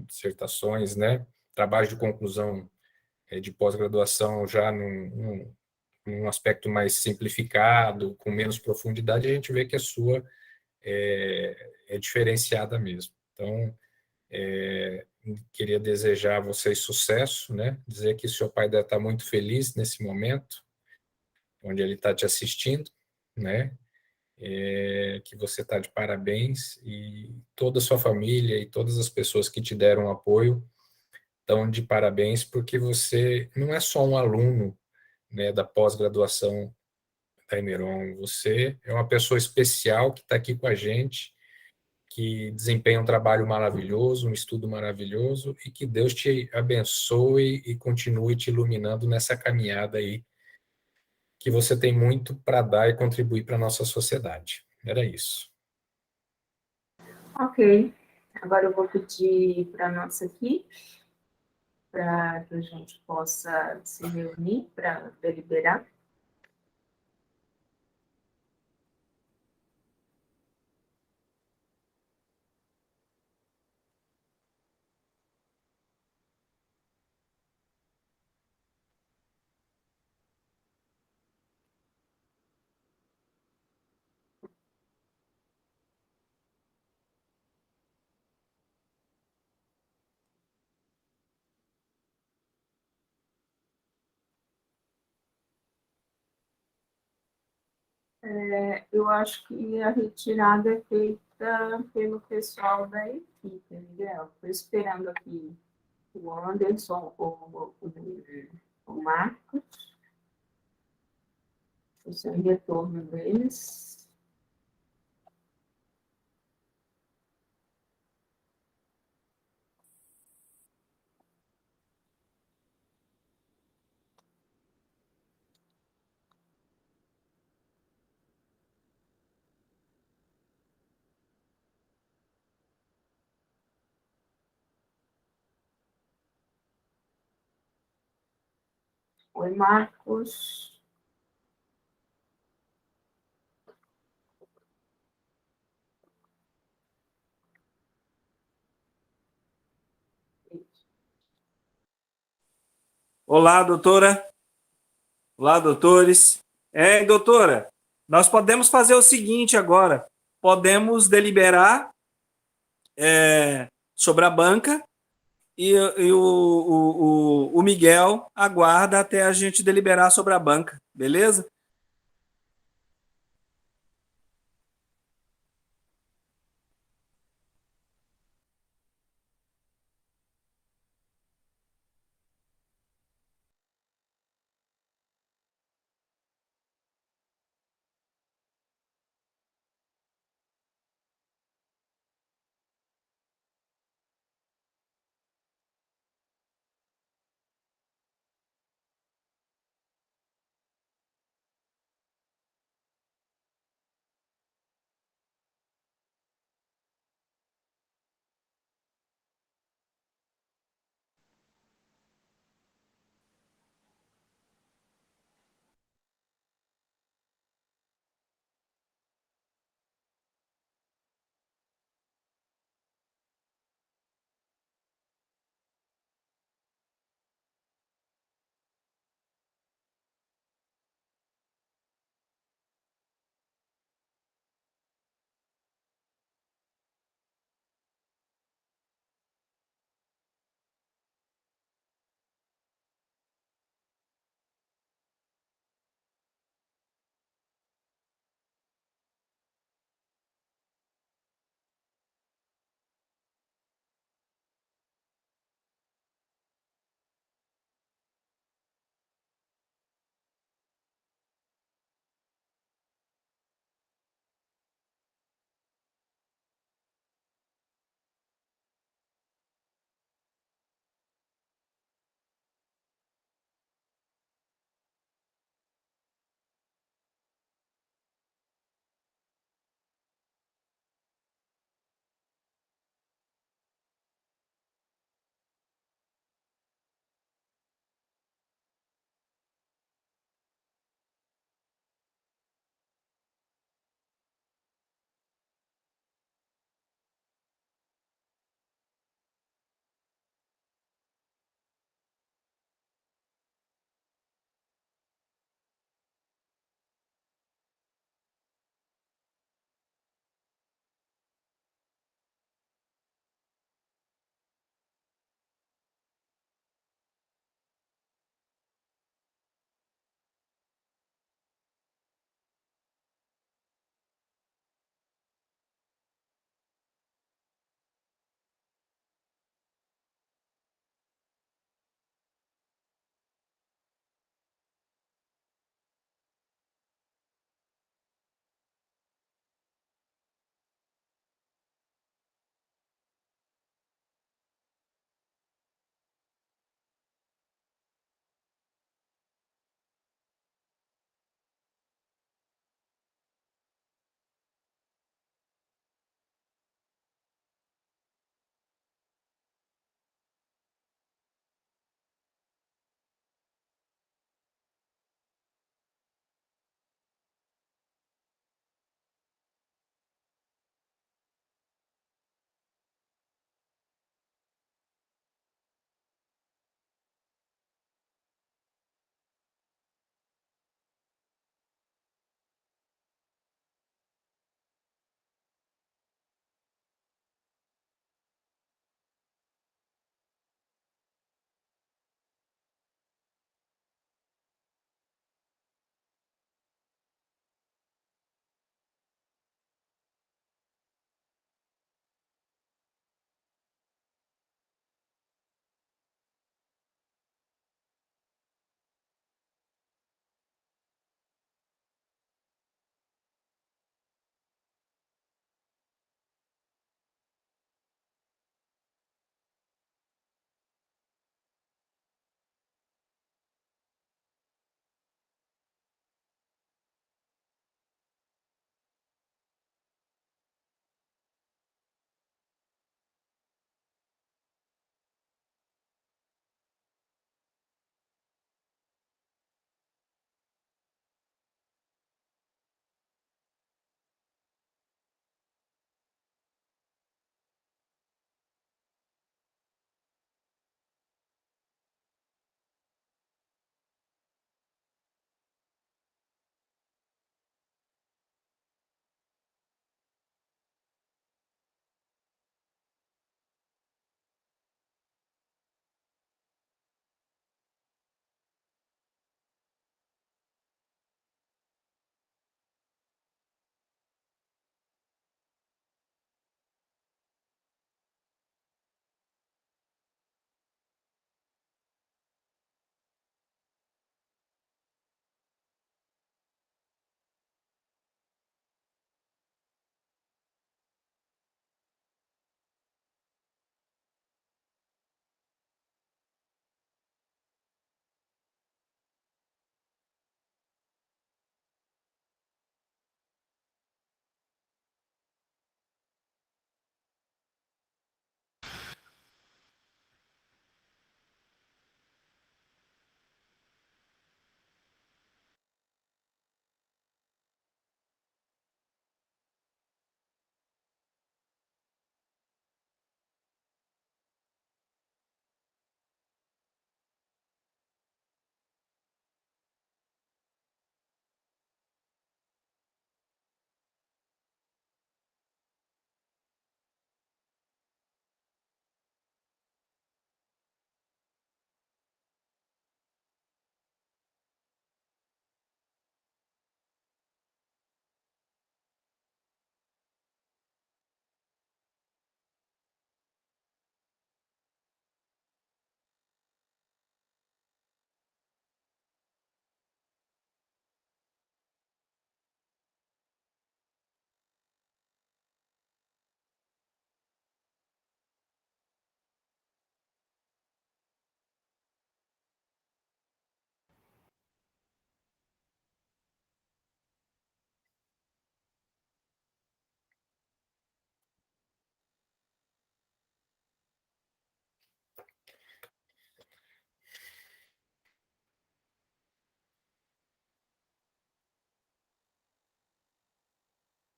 dissertações, né? trabalho de conclusão de pós-graduação já num aspecto mais simplificado, com menos profundidade, a gente vê que a sua é diferenciada mesmo. Então, queria desejar a vocês sucesso, né? Dizer que seu pai deve estar muito feliz nesse momento, onde ele está te assistindo, né? Que você está de parabéns e toda a sua família e todas as pessoas que te deram apoio estão de parabéns, porque você não é só um aluno, né, da pós-graduação da Emeron, você é uma pessoa especial que está aqui com a gente, que desempenha um trabalho maravilhoso, um estudo maravilhoso, e que Deus te abençoe e continue te iluminando nessa caminhada aí, que você tem muito para dar e contribuir para a nossa sociedade. Era isso. Ok. Agora eu vou pedir para a nossa equipe para que a gente possa se reunir para deliberar. Eu acho que a retirada é feita pelo pessoal da equipe, Miguel. Estou esperando aqui o Anderson, o Marcos, o seu retorno deles. Oi, Marcos. Olá, doutora. Olá, doutores. Doutora, nós podemos fazer o seguinte agora. Podemos deliberar sobre a banca e o Miguel aguarda até a gente deliberar sobre a banca, beleza?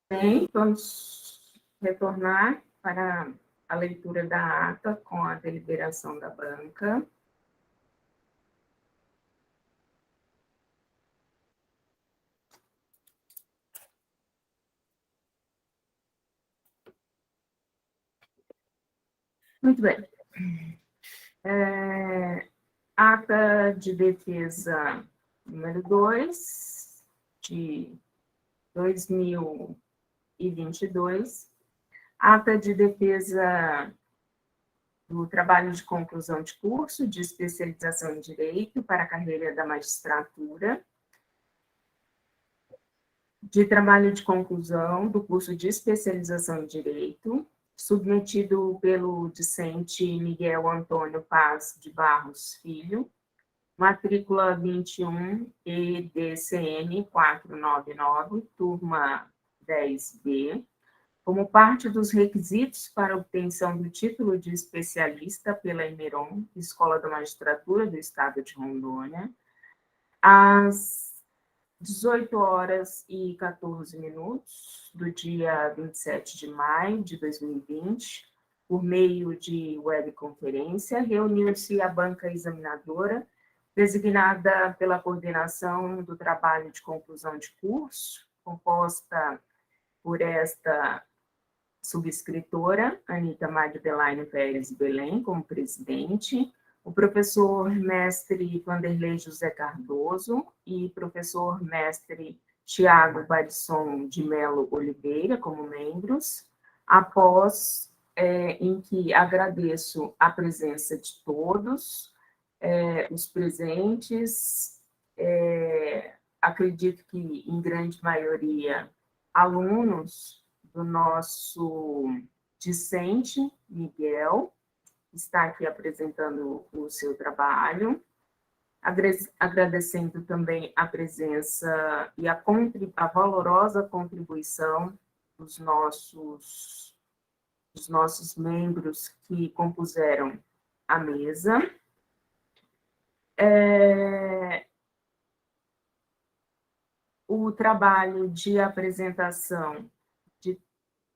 Bem, vamos retornar para a leitura da ata com a deliberação da banca. Muito bem. Ata de defesa número 2, de 2022. Ata de defesa do trabalho de conclusão de curso de especialização em Direito para a carreira da magistratura, de trabalho de conclusão do curso de especialização em Direito, submetido pelo discente Miguel Antônio Paz de Barros Filho, matrícula 21 EDCN 499, turma 10B, como parte dos requisitos para obtenção do título de especialista pela Emeron, Escola da Magistratura do Estado de Rondônia, às 18h14 do dia 27 de maio de 2020, por meio de webconferência, reuniu-se a banca examinadora, designada pela coordenação do trabalho de conclusão de curso, composta por esta subscritora, Anita Magdelaine Pérez Belém, como presidente, o professor mestre Vanderlei José Cardoso e professor mestre Tiago Badisson de Melo Oliveira como membros, após em que agradeço a presença de todos os presentes, acredito que em grande maioria alunos do nosso discente, Miguel, está aqui apresentando o seu trabalho, agradecendo também a presença e a valorosa contribuição dos nossos membros que compuseram a mesa. O trabalho de apresentação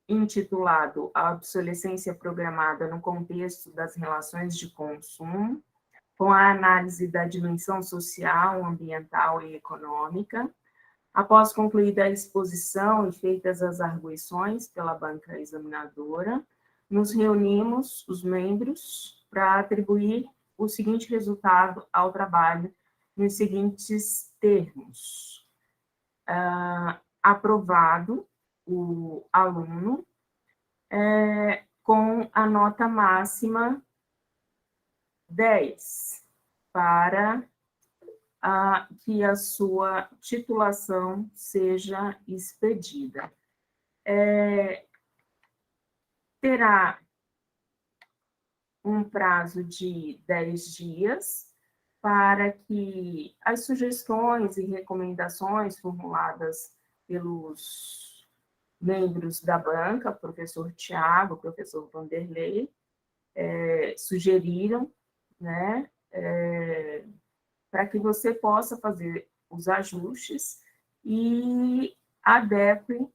intitulado A Obsolescência Programada no Contexto das Relações de Consumo, com a análise da dimensão social, ambiental e econômica. Após concluída a exposição e feitas as arguições pela banca examinadora, nos reunimos, os membros, para atribuir o seguinte resultado ao trabalho nos seguintes termos. Aprovado o aluno com a nota máxima 10, para que a sua titulação seja expedida. Terá um prazo de 10 dias para que as sugestões e recomendações formuladas pelos membros da banca, professor Tiago, professor Vanderlei, sugeriram, né, para que você possa fazer os ajustes e adeque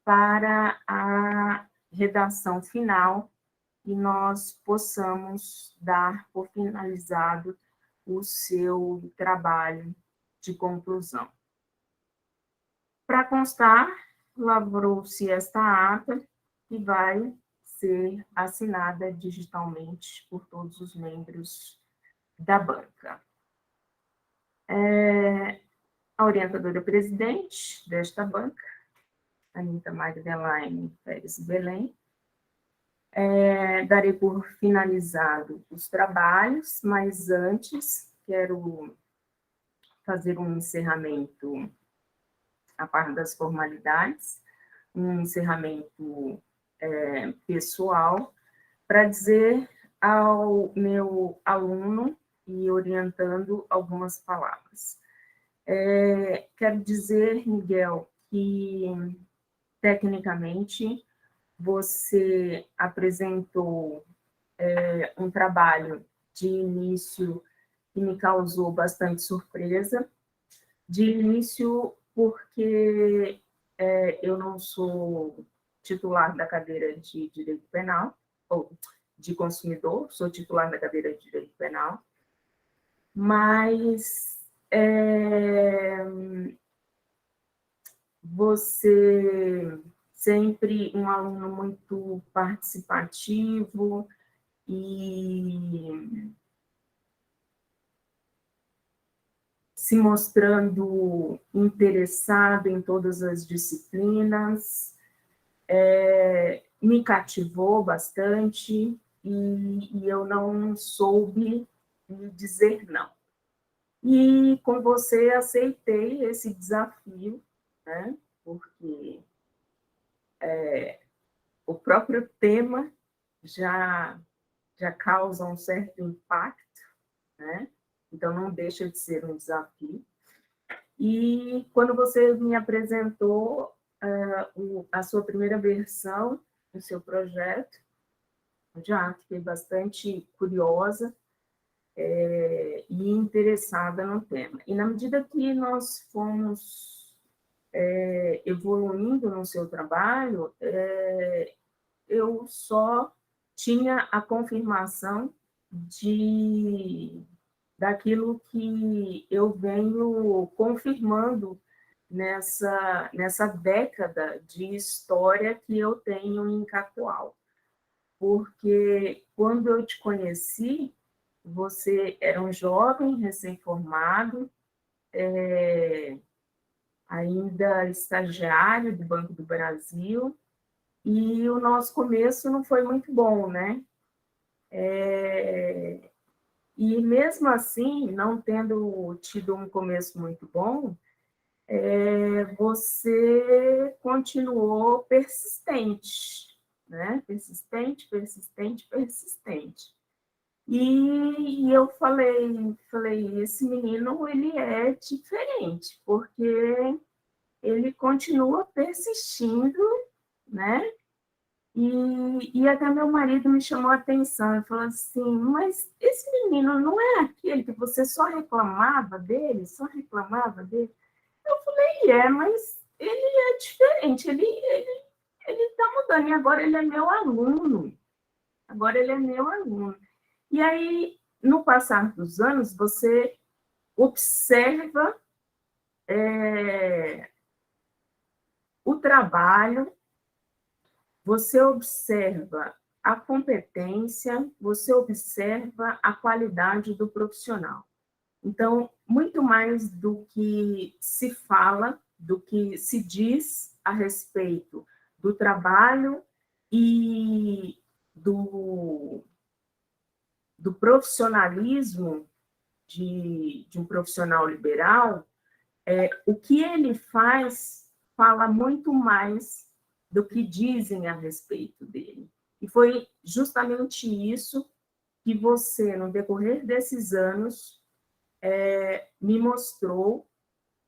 para a redação final e nós possamos dar por finalizado o seu trabalho de conclusão. Para constar, lavrou-se esta ata que vai ser assinada digitalmente por todos os membros da banca. A orientadora presidente desta banca, Anita Magdelaine Pérez Belém, darei por finalizado os trabalhos, mas antes quero fazer um encerramento a par das formalidades, um encerramento pessoal, para dizer ao meu aluno e orientando algumas palavras. Quero dizer, Miguel, que tecnicamente você apresentou um trabalho de início que me causou bastante surpresa, de início porque eu não sou titular da cadeira de Direito Penal, ou de Consumidor, sou titular da cadeira de Direito Penal, mas você sempre um aluno muito participativo e se mostrando interessado em todas as disciplinas, me cativou bastante e eu não soube dizer não. E com você aceitei esse desafio, né? Porque o próprio tema já causa um certo impacto, né? Então não deixa de ser um desafio. E quando você me apresentou a sua primeira versão do seu projeto, eu já fiquei bastante curiosa e interessada no tema. E na medida que nós fomos evoluindo no seu trabalho, eu só tinha a confirmação daquilo que eu venho confirmando nessa década de história que eu tenho em Cacoal. Porque quando eu te conheci, você era um jovem recém-formado, ainda estagiário do Banco do Brasil, e o nosso começo não foi muito bom, né? E mesmo assim, não tendo tido um começo muito bom, você continuou persistente, né? Persistente, persistente, persistente. E eu falei, esse menino, ele é diferente, porque ele continua persistindo, né? E até meu marido me chamou a atenção e falou assim, mas esse menino não é aquele que você só reclamava dele? Só reclamava dele? Eu falei, mas ele é diferente, ele está mudando, e agora ele é meu aluno. Agora ele é meu aluno. E aí, no passar dos anos, você observa o trabalho, você observa a competência, você observa a qualidade do profissional. Então, muito mais do que se fala, do que se diz a respeito do trabalho e do profissionalismo de um profissional liberal, o que ele fala muito mais do que dizem a respeito dele. E foi justamente isso que você, no decorrer desses anos, me mostrou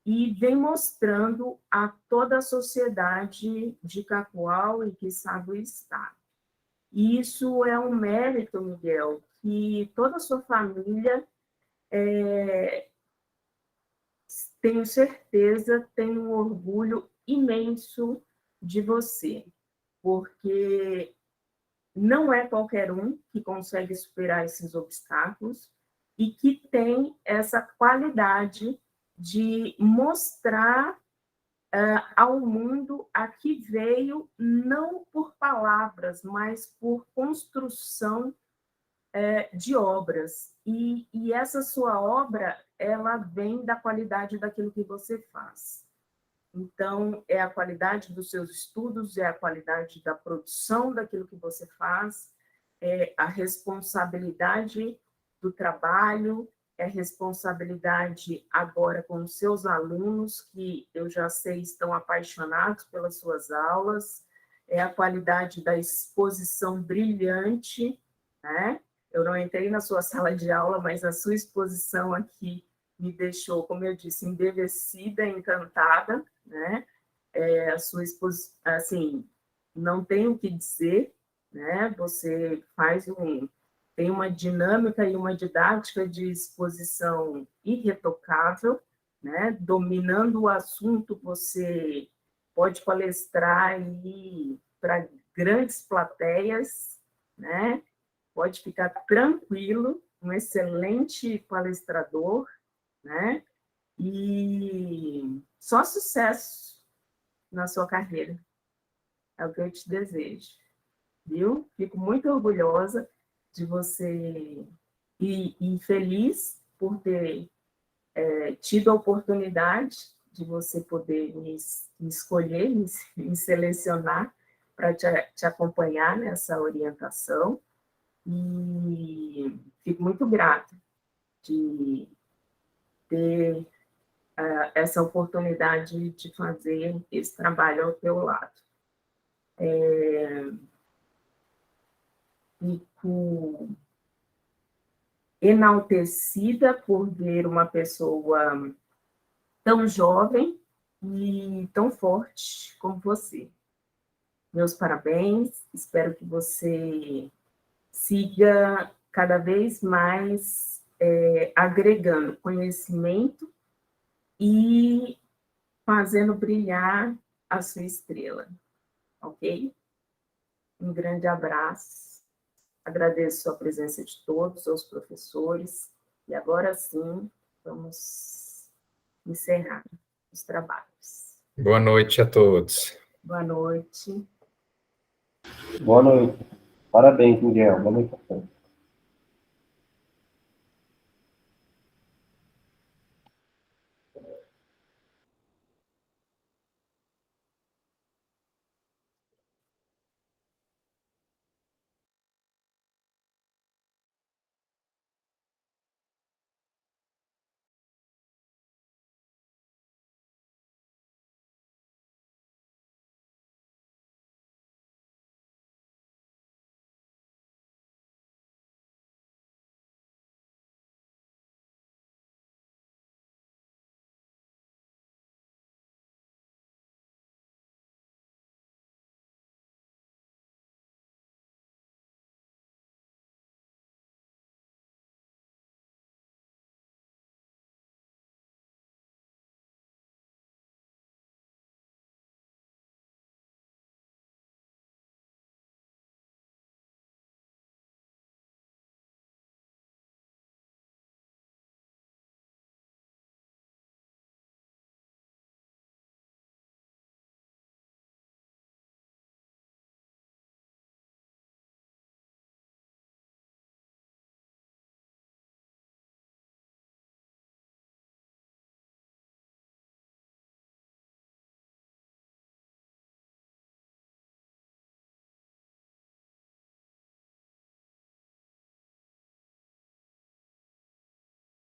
e vem mostrando a toda a sociedade de Cacoal e, quiçá, do Estado. E isso é um mérito, Miguel, que toda a sua família, tenho certeza, tem um orgulho imenso de você, porque não é qualquer um que consegue superar esses obstáculos e que tem essa qualidade de mostrar ao mundo a que veio, não por palavras, mas por construção de obras. E essa sua obra, ela vem da qualidade daquilo que você faz. Então, é a qualidade dos seus estudos, é a qualidade da produção daquilo que você faz, é a responsabilidade do trabalho, é a responsabilidade agora com os seus alunos, que eu já sei estão apaixonados pelas suas aulas, é a qualidade da exposição brilhante, né? Eu não entrei na sua sala de aula, mas a sua exposição aqui me deixou, como eu disse, embevecida, encantada, né? A sua exposição, assim, não tenho o que dizer, né? Você tem uma dinâmica e uma didática de exposição irretocável, né? Dominando o assunto, você pode palestrar aí para grandes plateias, né? Pode ficar tranquilo, um excelente palestrador, né? E só sucesso na sua carreira. É o que eu te desejo, viu? Fico muito orgulhosa de você e feliz por ter tido a oportunidade de você poder me escolher, me selecionar para te acompanhar nessa orientação. E fico muito grata de ter essa oportunidade de fazer esse trabalho ao teu lado. Fico enaltecida por ver uma pessoa tão jovem e tão forte como você. Meus parabéns, espero que você siga cada vez mais agregando conhecimento e fazendo brilhar a sua estrela, ok? Um grande abraço, agradeço a presença de todos, aos professores, e agora sim, vamos encerrar os trabalhos. Boa noite a todos. Boa noite. Boa noite. Parabéns, Miguel. Boa noite a todos.